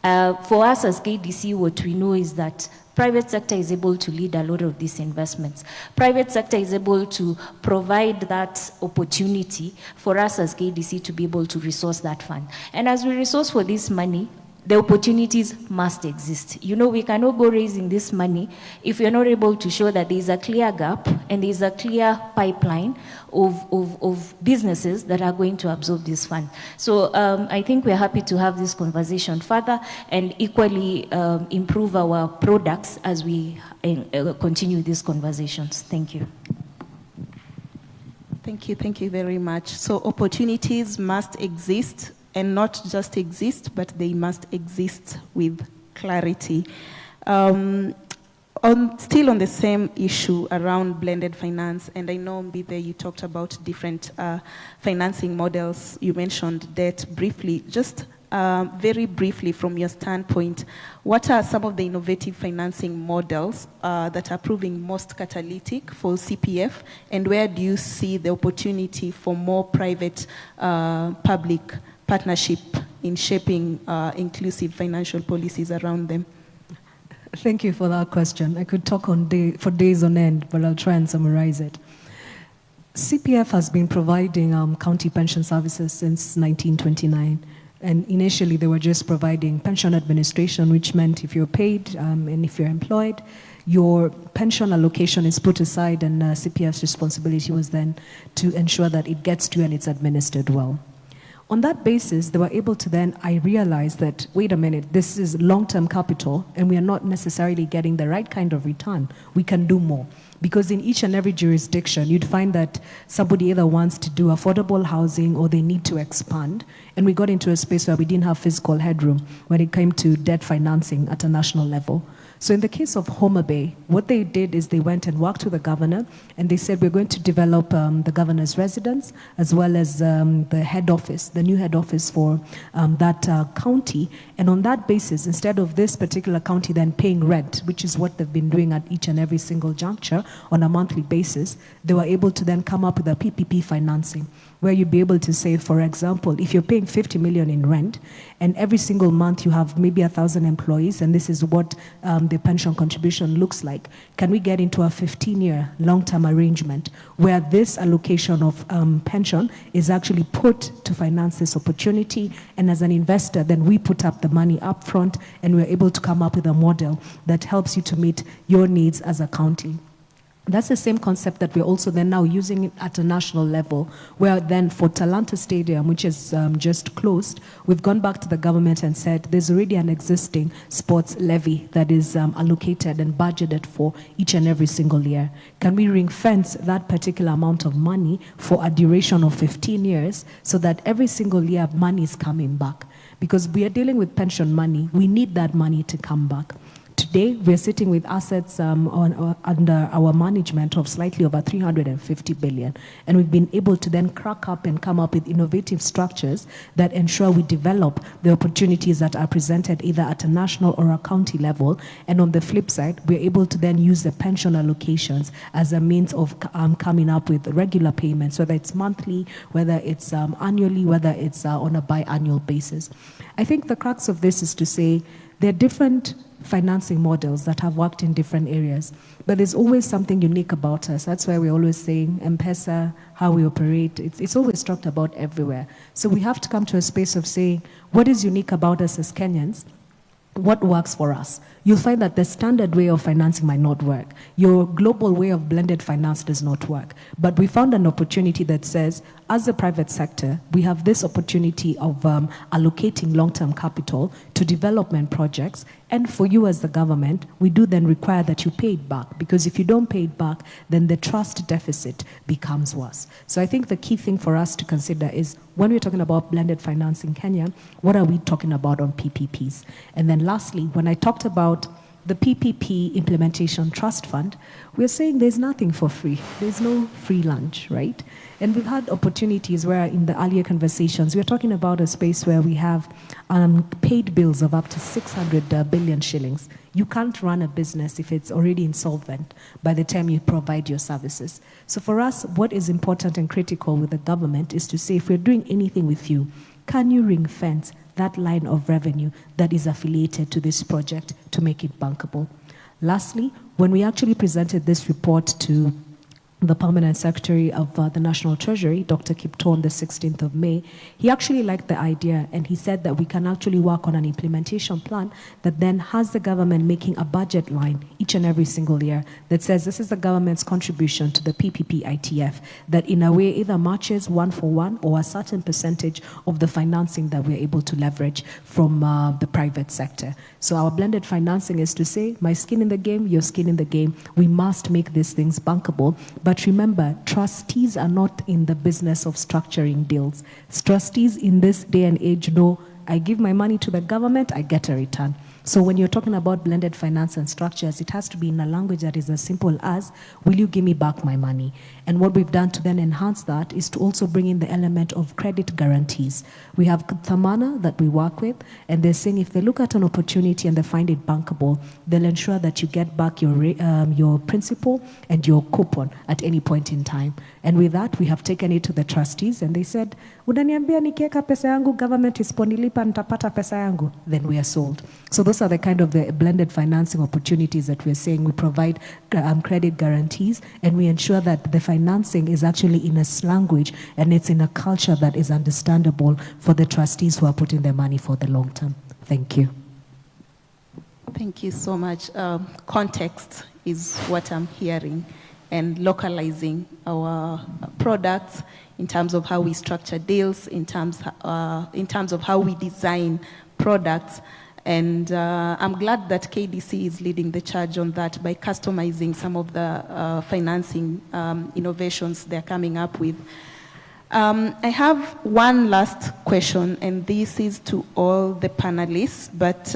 Speaker 4: For us as KDC, what we know is that private sector is able to lead a lot of these investments. Private sector is able to provide that opportunity for us as KDC to be able to resource that fund. And as we resource for this money, the opportunities must exist. You know, we cannot go raising this money if we're not able to show that there is a clear gap and there is a clear pipeline of businesses that are going to absorb this fund. So I think we're happy to have this conversation further and equally improve our products as we continue these conversations. Thank you.
Speaker 6: Thank you very much. So opportunities must exist, and not just exist, but they must exist with clarity. Still on the same issue around blended finance, and I know, Mbithe, you talked about different financing models. You mentioned debt briefly. Just very briefly, from your standpoint, what are some of the innovative financing models that are proving most catalytic for CPF, and where do you see the opportunity for more private public partnership in shaping inclusive financial policies around them?
Speaker 5: Thank you for that question. I could talk for days on end, but I'll try and summarize it. CPF has been providing county pension services since 1929. And initially, they were just providing pension administration, which meant if you're paid and if you're employed, your pension allocation is put aside, and CPF's responsibility was then to ensure that it gets to you and it's administered well. On that basis, they were able to then, I realized that, wait a minute, this is long-term capital, and we are not necessarily getting the right kind of return. We can do more. Because in each and every jurisdiction, you'd find that somebody either wants to do affordable housing or they need to expand. And we got into a space where we didn't have physical headroom when it came to debt financing at a national level. So in the case of Homa Bay, what they did is they went and worked with the governor, and they said, we're going to develop the governor's residence, as well as the head office, the new head office for that county. And on that basis, instead of this particular county then paying rent, which is what they've been doing at each and every single juncture on a monthly basis, they were able to then come up with a PPP financing, where you'd be able to say, for example, if you're paying 50 million in rent, and every single month you have maybe 1,000 employees, and this is what the pension contribution looks like, can we get into a 15-year long-term arrangement where this allocation of pension is actually put to finance this opportunity, and as an investor, then we put up the money up front, and we're able to come up with a model that helps you to meet your needs as a county. That's the same concept that we're also then now using it at a national level, where then for Talanta Stadium, which is just closed, we've gone back to the government and said there's already an existing sports levy that is allocated and budgeted for each and every single year. Can we ring fence that particular amount of money for a duration of 15 years so that every single year money is coming back? Because we are dealing with pension money, we need that money to come back. Today, we're sitting with assets under our management of slightly over 350 billion. And we've been able to then crack up and come up with innovative structures that ensure we develop the opportunities that are presented either at a national or a county level. And on the flip side, we're able to then use the pension allocations as a means of coming up with regular payments, whether it's monthly, whether it's annually, whether it's on a biannual basis. I think the crux of this is to say there are different financing models that have worked in different areas, but there's always something unique about us. That's why we're always saying M-Pesa, how we operate, it's always talked about everywhere. So we have to come to a space of saying, what is unique about us as Kenyans? What works for us? You'll find that the standard way of financing might not work. Your global way of blended finance does not work. But we found an opportunity that says, as a private sector, we have this opportunity of allocating long-term capital to development projects. And for you as the government, we do then require that you pay it back. Because if you don't pay it back, then the trust deficit becomes worse. So I think the key thing for us to consider is, when we're talking about blended finance in Kenya, what are we talking about on PPPs? And then lastly, when I talked about the PPP Implementation Trust Fund, we're saying there's nothing for free. There's no free lunch, right? And we've had opportunities where in the earlier conversations, we're talking about a space where we have paid bills of up to 600 billion shillings. You can't run a business if it's already insolvent by the time you provide your services. So for us, what is important and critical with the government is to say, if we're doing anything with you, can you ring fence that line of revenue that is affiliated to this project to make it bankable? Lastly, when we actually presented this report to the Permanent Secretary of the National Treasury, Dr. Kipto, on the 16th of May, he actually liked the idea, and he said that we can actually work on an implementation plan that then has the government making a budget line each and every single year that says this is the government's contribution to the PPP ITF, that in a way either matches 1-for-1 or a certain percentage of the financing that we're able to leverage from the private sector. So our blended financing is to say, my skin in the game, your skin in the game. We must make these things bankable. But remember, trustees are not in the business of structuring deals. Trustees in this day and age know, I give my money to the government, I get a return. So when you're talking about blended finance and structures, it has to be in a language that is as simple as, will you give me back my money? And what we've done to then enhance that is to also bring in the element of credit guarantees. We have Thamana that we work with, and they're saying if they look at an opportunity and they find it bankable, they'll ensure that you get back your principal and your coupon at any point in time. And with that, we have taken it to the trustees, and they said, unaniambia nikieka pesa yangu, government isiponilipa nitapata pesa yangu, then we are sold. So those are the kind of the blended financing opportunities that we're saying. We provide credit guarantees, and we ensure that the financing is actually in a language and it's in a culture that is understandable for the trustees who are putting their money for the long term. Thank you.
Speaker 6: Thank you so much. Context is what I'm hearing, and localizing our products in terms of how we structure deals, in terms of how we design products. And I'm glad that KDC is leading the charge on that by customizing some of the financing innovations they're coming up with. I have one last question, and this is to all the panelists, but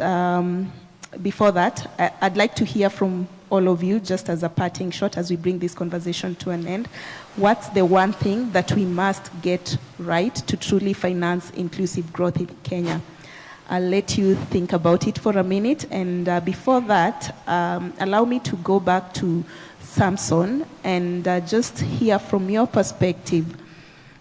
Speaker 6: before that, I'd like to hear from all of you, just as a parting shot as we bring this conversation to an end. What's the one thing that we must get right to truly finance inclusive growth in Kenya? I'll let you think about it for a minute, and before that, allow me to go back to Samson and just hear from your perspective,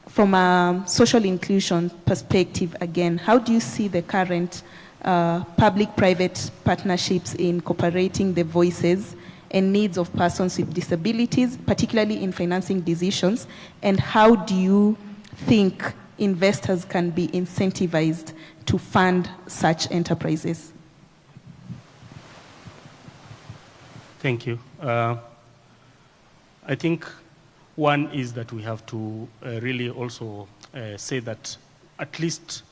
Speaker 6: from a social inclusion perspective again, how do you see the current public-private partnerships in cooperating the voices and needs of persons with disabilities, particularly in financing decisions, and how do you think investors can be incentivized to fund such enterprises?
Speaker 7: Thank you. I think one is that we have to really also say that at least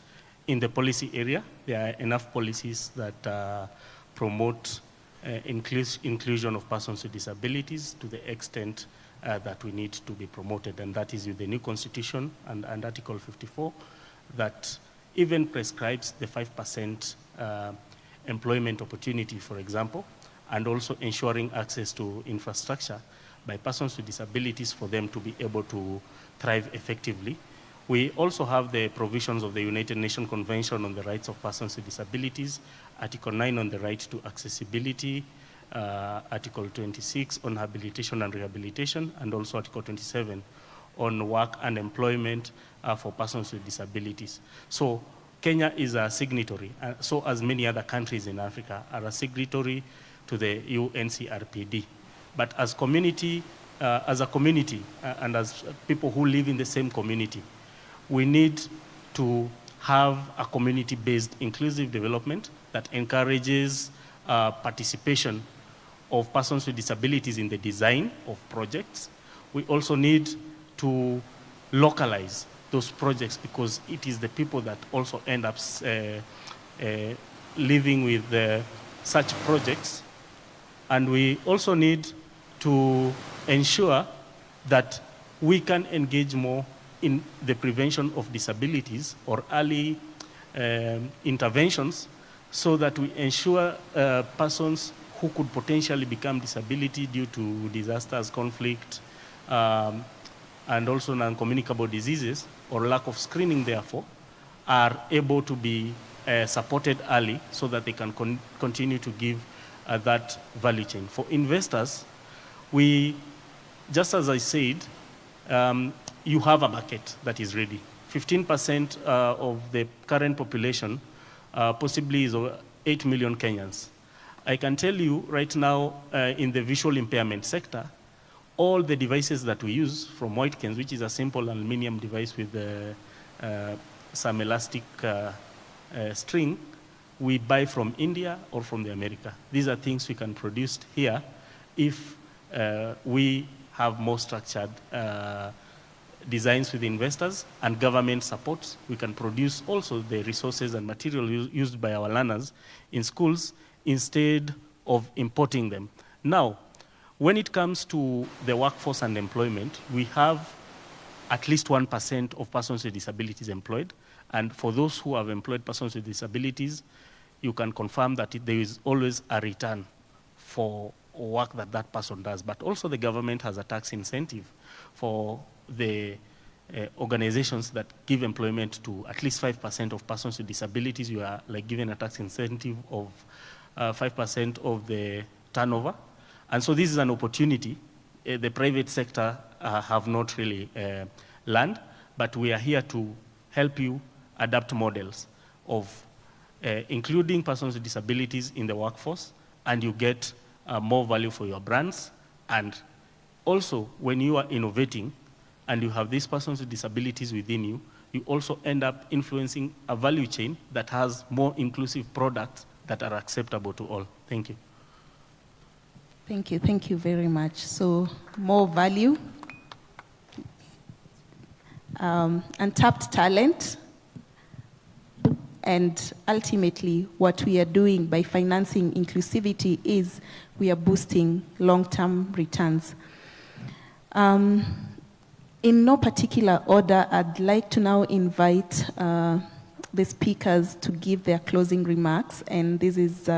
Speaker 7: in the policy area, there are enough policies that promote inclusion of persons with disabilities to the extent that we need to be promoted, and that is with the new constitution and Article 54 that even prescribes the 5% employment opportunity, for example, and also ensuring access to infrastructure by persons with disabilities for them to be able to thrive effectively. We also have the provisions of the United Nations Convention on the Rights of Persons with Disabilities, Article 9 on the right to accessibility, Article 26 on habilitation and rehabilitation, and also Article 27 on work and employment for persons with disabilities. So Kenya is a signatory, so as many other countries in Africa are a signatory to the UNCRPD. But as community, as a community, and as people who live in the same community, we need to have a community-based inclusive development that encourages participation of persons with disabilities in the design of projects. We also need to localize those projects because it is the people that also end up living with such projects. And we also need to ensure that we can engage more in the prevention of disabilities or early interventions so that we ensure persons who could potentially become disability due to disasters, conflict, and also non-communicable diseases or lack of screening, therefore, are able to be supported early so that they can continue to give that value chain. For investors, we, just as I said, you have a market that is ready. 15% of the current population possibly is 8 million Kenyans. I can tell you right now in the visual impairment sector, all the devices that we use from Whitekens, which is a simple aluminum device with some elastic string, we buy from India or from the America. These are things we can produce here if we have more structured designs with investors and government supports. We can produce also the resources and material used by our learners in schools instead of importing them. Now, when it comes to the workforce and employment, we have at least 1% of persons with disabilities employed. And for those who have employed persons with disabilities, you can confirm that there is always a return for work that that person does. But also the government has a tax incentive for the organizations that give employment to at least 5% of persons with disabilities. You are like given a tax incentive of 5% of the turnover. And so this is an opportunity. The private sector have not really learned, but we are here to help you adapt models of including persons with disabilities in the workforce, and you get more value for your brands. And also, when you are innovating and you have these persons with disabilities within you, you also end up influencing a value chain that has more inclusive products that are acceptable to all. Thank you.
Speaker 6: Thank you very much. So more value, untapped talent, and ultimately what we are doing by financing inclusivity is we are boosting long-term returns. In no particular order, I'd like to now invite the speakers to give their closing remarks, and this is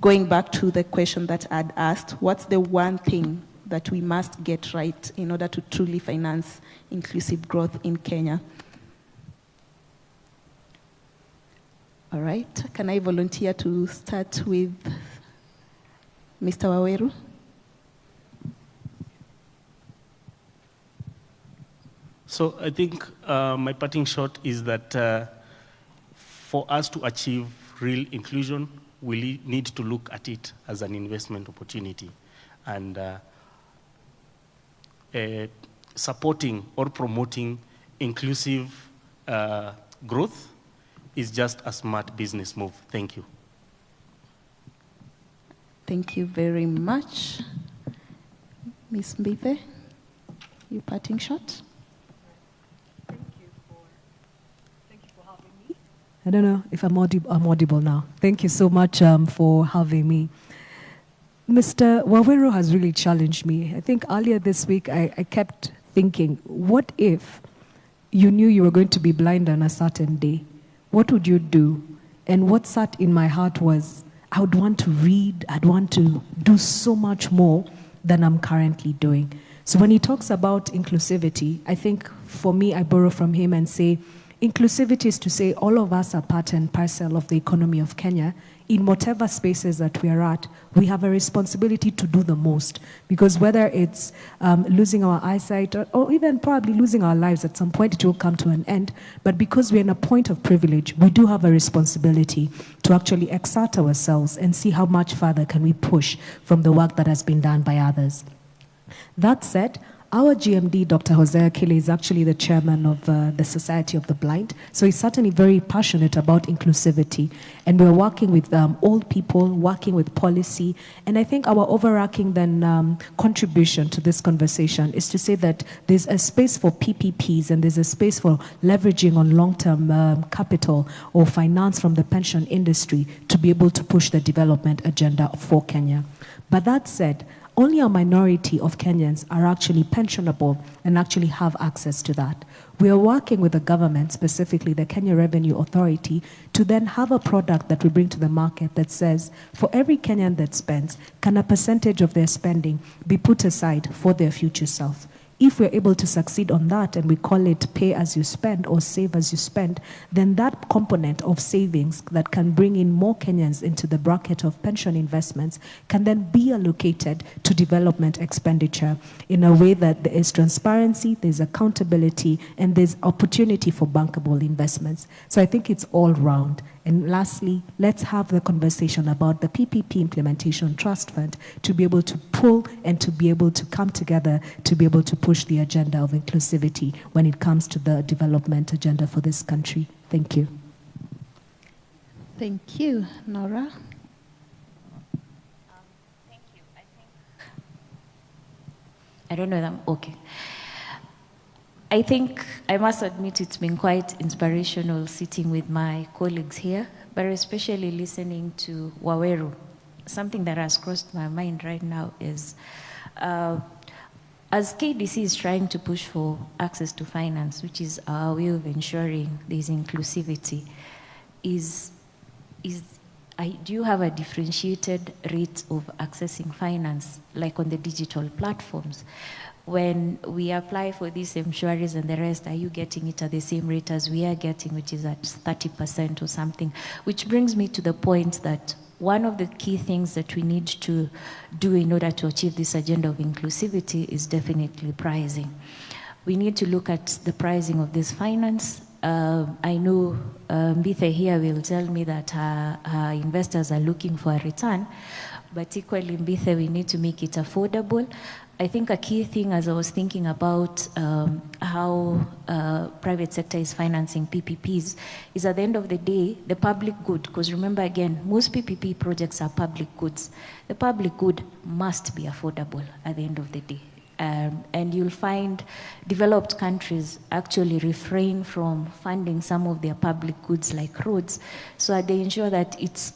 Speaker 6: going back to the question that I'd asked, what's the one thing that we must get right in order to truly finance inclusive growth in Kenya? All right, can I volunteer to start with Mr. Waweru?
Speaker 7: So I think my parting shot is that for us to achieve real inclusion, we need to look at it as an investment opportunity. And supporting or promoting inclusive growth is just a smart business move. Thank you.
Speaker 6: Thank you very much. Ms. Mbithe, your parting shot?
Speaker 5: I don't know if I'm audible now. Thank you so much for having me. Mr. Waweru has really challenged me. I think earlier this week I kept thinking, what if you knew you were going to be blind on a certain day? What would you do? And what sat in my heart was, I would want to read, I'd want to do so much more than I'm currently doing. So when he talks about inclusivity, I think for me, I borrow from him and say, inclusivity is to say all of us are part and parcel of the economy of Kenya. In whatever spaces that we are at, we have a responsibility to do the most. Because whether it's losing our eyesight or even probably losing our lives at some point, it will come to an end. But because we're in a point of privilege, we do have a responsibility to actually exert ourselves and see how much further can we push from the work that has been done by others. That said, our GMD, Dr. Hosea Kile, is actually the chairman of the Society of the Blind. So he's certainly very passionate about inclusivity. And we're working with old people, working with policy. And I think our overarching then contribution to this conversation is to say that there's a space for PPPs and there's a space for leveraging on long-term capital or finance from the pension industry to be able to push the development agenda for Kenya. But that said, only a minority of Kenyans are actually pensionable and actually have access to that. We are working with the government, specifically the Kenya Revenue Authority, to then have a product that we bring to the market that says, for every Kenyan that spends, can a percentage of their spending be put aside for their future self? If we're able to succeed on that, and we call it pay as you spend or save as you spend, then that component of savings that can bring in more Kenyans into the bracket of pension investments can then be allocated to development expenditure in a way that there is transparency, there's accountability, and there's opportunity for bankable investments. So I think it's all round. And lastly, let's have the conversation about the PPP Implementation Trust Fund to be able to pull and to be able to come together to be able to push the agenda of inclusivity when it comes to the development agenda for this country. Thank you.
Speaker 6: Thank you, Nora.
Speaker 4: Thank you. I don't know that. Okay. I think I must admit it's been quite inspirational sitting with my colleagues here, but especially listening to Waweru. Something that has crossed my mind right now is, as KDC is trying to push for access to finance, which is our way of ensuring there's inclusivity, do you have a differentiated rate of accessing finance, like on the digital platforms? When we apply for these M-Shwaris and the rest, are you getting it at the same rate as we are getting, which is at 30% or something? Which brings me to the point that one of the key things that we need to do in order to achieve this agenda of inclusivity is definitely pricing. We need to look at the pricing of this finance. I know Mbithe here will tell me that her investors are looking for a return, but equally, Mbithe, we need to make it affordable. I think a key thing as I was thinking about how private sector is financing PPPs is at the end of the day, the public good, because remember again, most PPP projects are public goods. The public good must be affordable at the end of the day. And you'll find developed countries actually refrain from funding some of their public goods like roads, so that they ensure that it's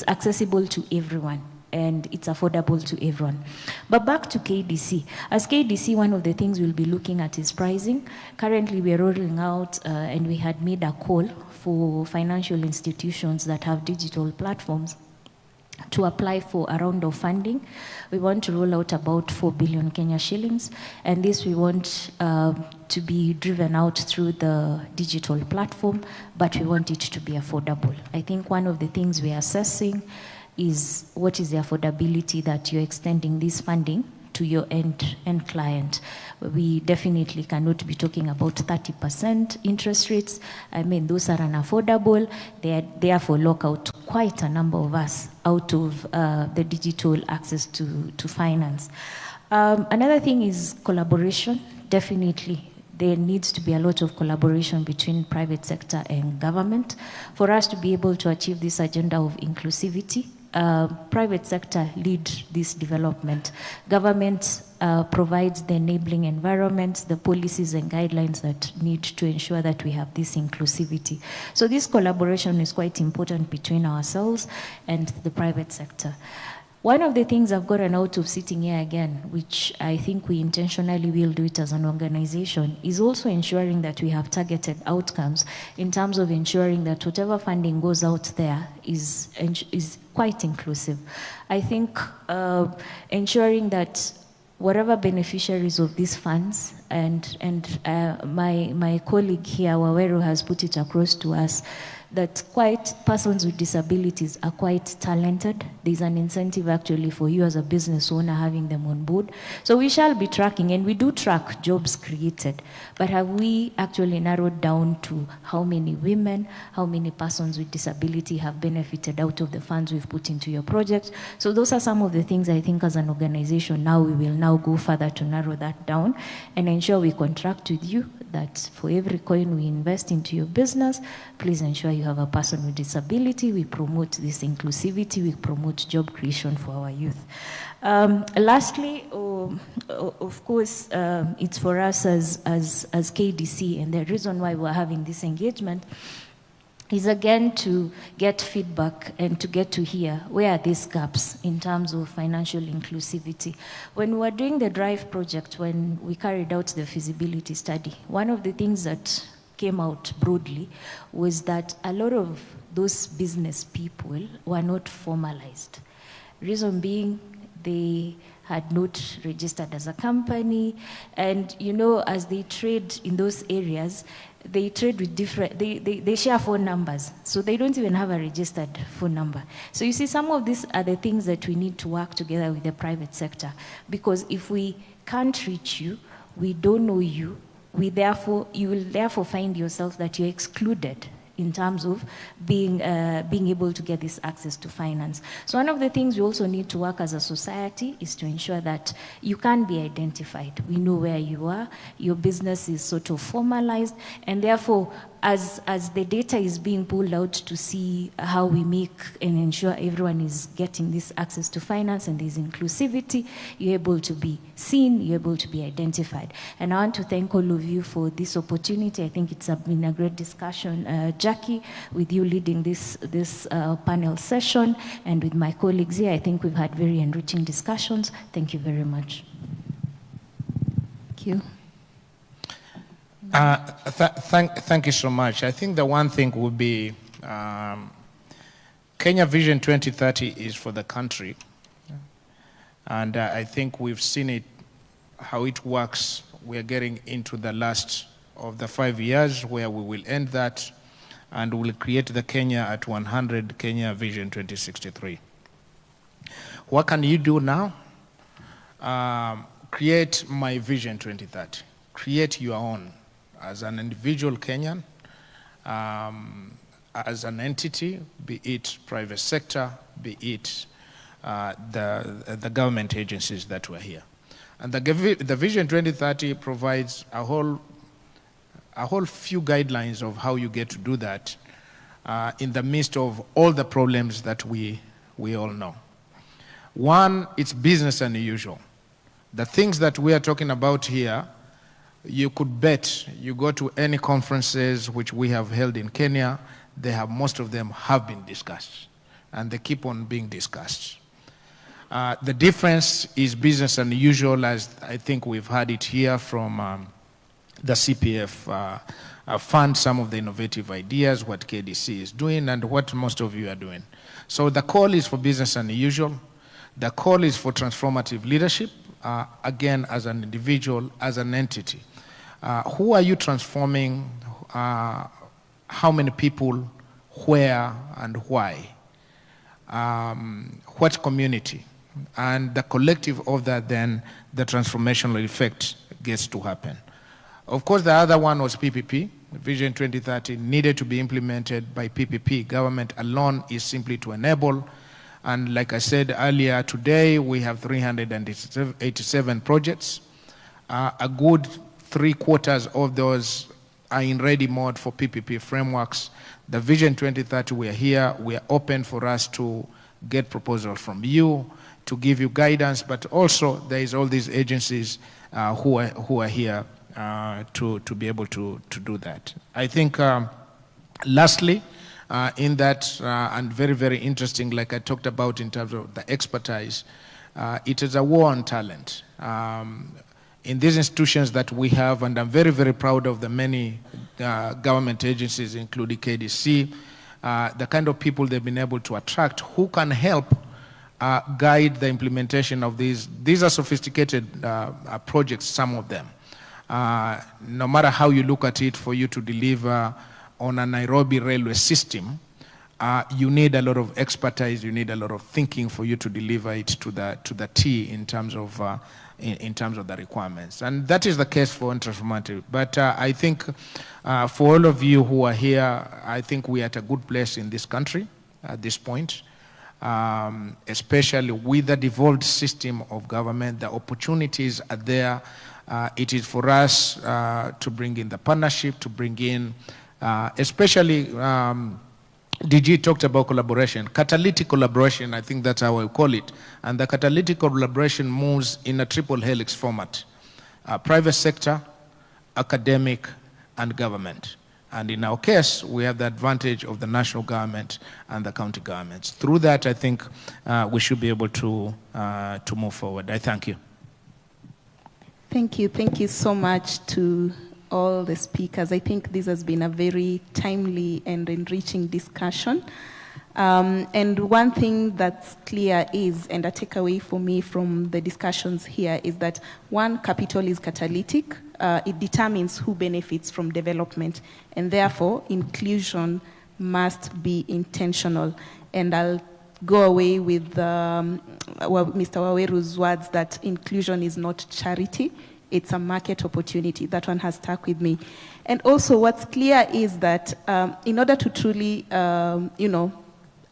Speaker 4: accessible to everyone and it's affordable to everyone. But back to KDC. As KDC, one of the things we'll be looking at is pricing. Currently, we're rolling out, and we had made a call for financial institutions that have digital platforms to apply for a round of funding. We want to roll out about 4 billion Kenya shillings, and this we want to be driven out through the digital platform, but we want it to be affordable. I think one of the things we are assessing is what is the affordability that you're extending this funding to your end client. We definitely cannot be talking about 30% interest rates. I mean, those are unaffordable. They are therefore lock out quite a number of us out of the digital access to finance. Another thing is collaboration. Definitely, there needs to be a lot of collaboration between private sector and government for us to be able to achieve this agenda of inclusivity. Private sector lead this development. Government provides the enabling environment, the policies and guidelines that need to ensure that we have this inclusivity. So this collaboration is quite important between ourselves and the private sector. One of the things I've gotten out of sitting here again, which I think we intentionally will do it as an organization, is also ensuring that we have targeted outcomes in terms of ensuring that whatever funding goes out there is quite inclusive. I think ensuring that whatever beneficiaries of these funds, and my colleague here, Waweru, has put it across to us, that quite persons with disabilities are quite talented. There's an incentive actually for you as a business owner having them on board. So we shall be tracking, and we do track jobs created, but have we actually narrowed down to how many women, how many persons with disability have benefited out of the funds we've put into your project? So those are some of the things I think as an organization now we will now go further to narrow that down and ensure we contract with you that for every coin we invest into your business, please ensure you have a person with disability. We promote this inclusivity. We promote job creation for our youth. Lastly, of course, it's for us as KDC, and the reason why we're having this engagement is again to get feedback and to get to hear where are these gaps in terms of financial inclusivity. When we were doing the DRIVE project, when we carried out the feasibility study, one of the things that came out broadly was that a lot of those business people were not formalized. Reason being, they had not registered as a company, and you know, as they trade in those areas, they trade with different, they share phone numbers, so they don't even have a registered phone number. So you see, some of these are the things that we need to work together with the private sector, because if we can't reach you, we don't know you, you will therefore find yourself that you're excluded in terms of being able to get this access to finance. So one of the things we also need to work as a society is to ensure that you can be identified. We know where you are, your business is sort of formalized, and therefore as the data is being pulled out to see how we make and ensure everyone is getting this access to finance and there's inclusivity, you're able to be seen, you're able to be identified. And I want to thank all of you for this opportunity. I think it's been a great discussion, Jackie, with you leading this panel session, and with my colleagues here. I think we've had very enriching discussions. Thank you very much.
Speaker 6: Thank you.
Speaker 2: Thank you so much. I think the one thing would be Kenya Vision 2030 is for the country. And I think we've seen it, how it works. We're getting into the last of the 5 years where we will end that and we'll create the Kenya at 100, Kenya Vision 2063. What can you do now? Create my Vision 2030. Create your own. As an individual Kenyan, as an entity, be it private sector, be it the government agencies that were here. And the Vision 2030 provides a whole few guidelines of how you get to do that in the midst of all the problems that we all know. One, it's business as usual. The things that we are talking about here, you could bet, you go to any conferences which we have held in Kenya, most of them have been discussed, and they keep on being discussed. The difference is business as usual, as I think we've had it here from the CPF fund, some of the innovative ideas, what KDC is doing, and what most of you are doing. So the call is for business as usual. The call is for transformative leadership, again, as an individual, as an entity. Who are you transforming? How many people, where, and why? What community? And the collective of that, then the transformational effect gets to happen. Of course, the other one was PPP. Vision 2030 needed to be implemented by PPP. Government alone is simply to enable. And like I said earlier, today we have 387 projects. A good 3/4 of those are in ready mode for PPP frameworks. The Vision 2030, we are here. We are open for us to get proposals from you, to give you guidance, but also there is all these agencies who are here to be able to do that. I think lastly, in that, and very, very interesting, like I talked about in terms of the expertise, it is a war on talent. In these institutions that we have, and I'm very, very proud of the many government agencies, including KDC, the kind of people they've been able to attract who can help guide the implementation of these. These are sophisticated projects, some of them. No matter how you look at it, for you to deliver on a Nairobi railway system, you need a lot of expertise, you need a lot of thinking for you to deliver it to the T in terms of the requirements. And that is the case for transformative. But I think for all of you who are here, I think we are at a good place in this country at this point, especially with the devolved system of government. The opportunities are there. It is for us to bring in the partnership, to bring in, especially DG talked about collaboration, catalytic collaboration, I think that's how I call it. And the catalytic collaboration moves in a triple helix format. Private sector, academic, and government. And in our case, we have the advantage of the national government and the county governments. Through that, I think we should be able to move forward. I thank you.
Speaker 6: Thank you. Thank you so much to all the speakers. I think this has been a very timely and enriching discussion. And one thing that's clear is, and a takeaway for me from the discussions here, is that one, capital is catalytic. It determines who benefits from development, and therefore inclusion must be intentional. And I'll go away with Mr. Waweru's words that inclusion is not charity. it's a market opportunity. That one has stuck with me. And also what's clear is that in order to truly,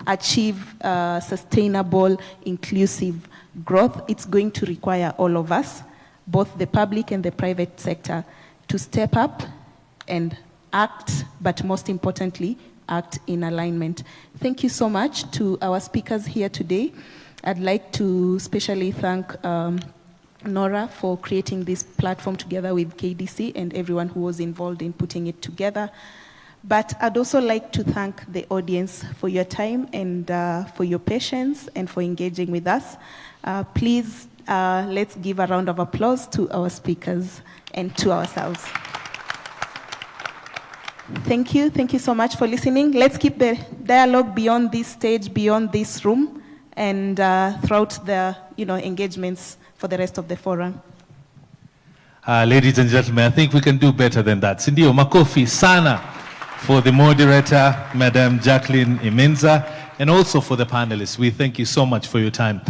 Speaker 6: achieve sustainable, inclusive growth, it's going to require all of us, both the public and the private sector, to step up and act, but most importantly, act in alignment. Thank you so much to our speakers here today. I'd like to especially thank Nora for creating this platform together with KDC and everyone who was involved in putting it together. But I'd also like to thank the audience for your time and for your patience and for engaging with us. Please, let's give a round of applause to our speakers and to ourselves. Thank you so much for listening. Let's keep the dialogue beyond this stage, beyond this room, and throughout the engagements for the rest of the forum.
Speaker 8: Ladies and gentlemen, I think we can do better than that. Sindio, makofi sana for the moderator, Madam Jacqueline Imenza, and also for the panelists. We thank you so much for your time.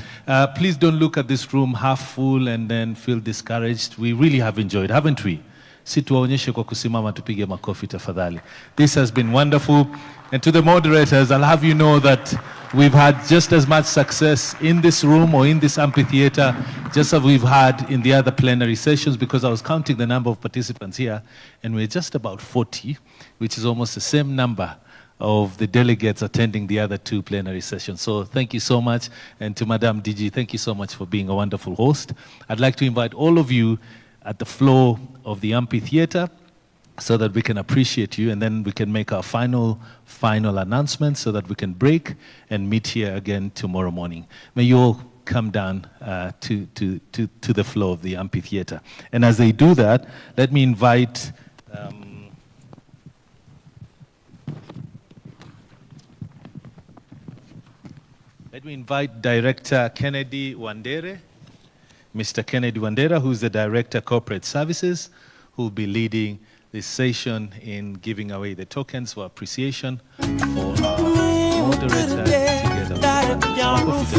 Speaker 8: Please don't look at this room half full and then feel discouraged. We really have enjoyed, haven't we? Situaonyeshe kwa kusimama tupige makofi tafadhali. This has been wonderful. And to the moderators, I'll have you know that we've had just as much success in this room or in this amphitheater just as we've had in the other plenary sessions, because I was counting the number of participants here and we're just about 40, which is almost the same number of the delegates attending the other two plenary sessions. So thank you so much. And to Madame DG, thank you so much for being a wonderful host. I'd like to invite all of you at the floor of the amphitheater so that we can appreciate you, and then we can make our final announcement so that we can break and meet here again tomorrow morning. May you all come down to the floor of the amphitheater. And as they do that, let me invite Director Kennedy Wandere, Mr. Kennedy Wandera, who's the Director Corporate Services, who will be leading this session in giving away the tokens for appreciation for our moderator together with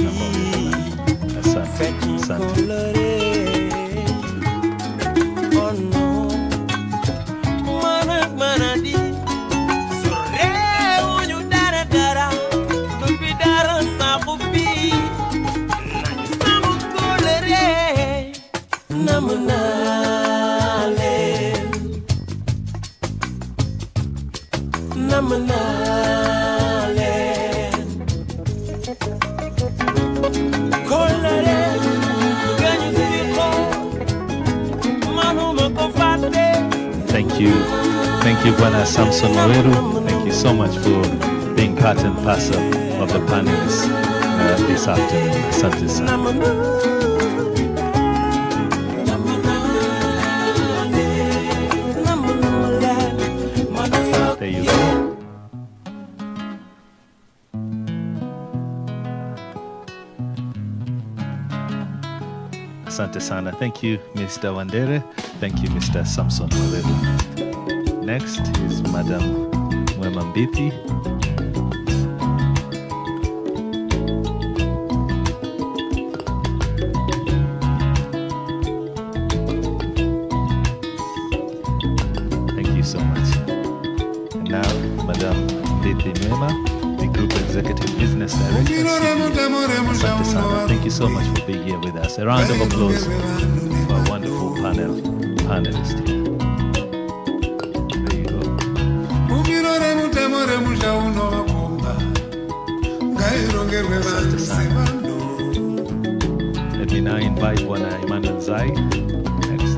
Speaker 8: Thank you, Bwana Samson Moreru. Thank you so much for being part and parcel of the panelists this afternoon. Asante sana. There you go. Asante sana. Thank you, Mr. Wandere. Thank you, Mr. Samson Moreru. Next is Madam Mwema Mbithi. Thank you so much. And now, Madam Mbithi Mwema, the Group Executive Business Director. Asante sana. Thank you so much for being here with us. A round of applause for our wonderful panelists here. Let me now invite Bwana Emmanuel Zai next.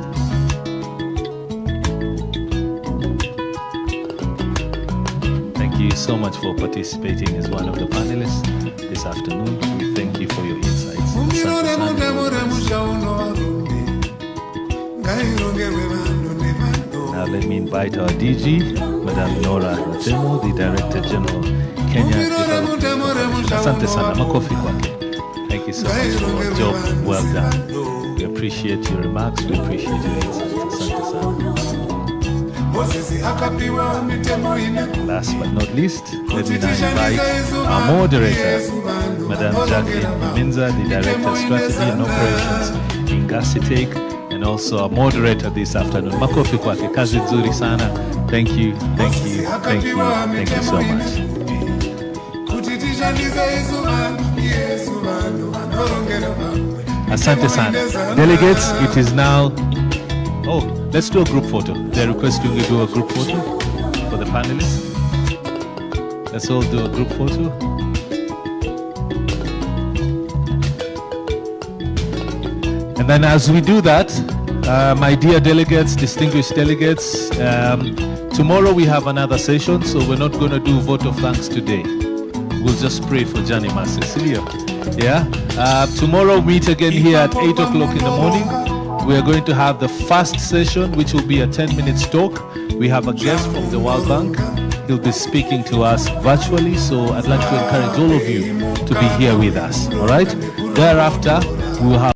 Speaker 8: Thank you so much for participating as one of the panelists this afternoon. We thank you for your insights. Now let me invite our DG, Madam Nora Natemo, the Director General, Kenya Development. Asante sana, makofi kwake. Thank you so much for a job well done. We appreciate your remarks, we appreciate your insights. Asante sana. Last but not least, let me now invite our moderator, Madam Jacqueline Imenza, the Director of Strategy and Operations in Gasitake, and also our moderator this afternoon. Makofi kwake, kazi nzuri sana. Thank you, thank you, thank you, thank you so much. Asante sana. Delegates, it is now, oh, let's do a group photo. They're requesting we do a group photo for the panelists. Let's all do a group photo. And then as we do that, my dear delegates, distinguished delegates, tomorrow we have another session, so we're not going to do vote of thanks today. We'll just pray for Johnny Cecilia. Yeah? Tomorrow meet again here at 8 o'clock in the morning. We are going to have the first session, which will be a 10-minute talk. We have a guest from the World Bank. He'll be speaking to us virtually, so I'd like to encourage all of you to be here with us. All right? Thereafter, we will have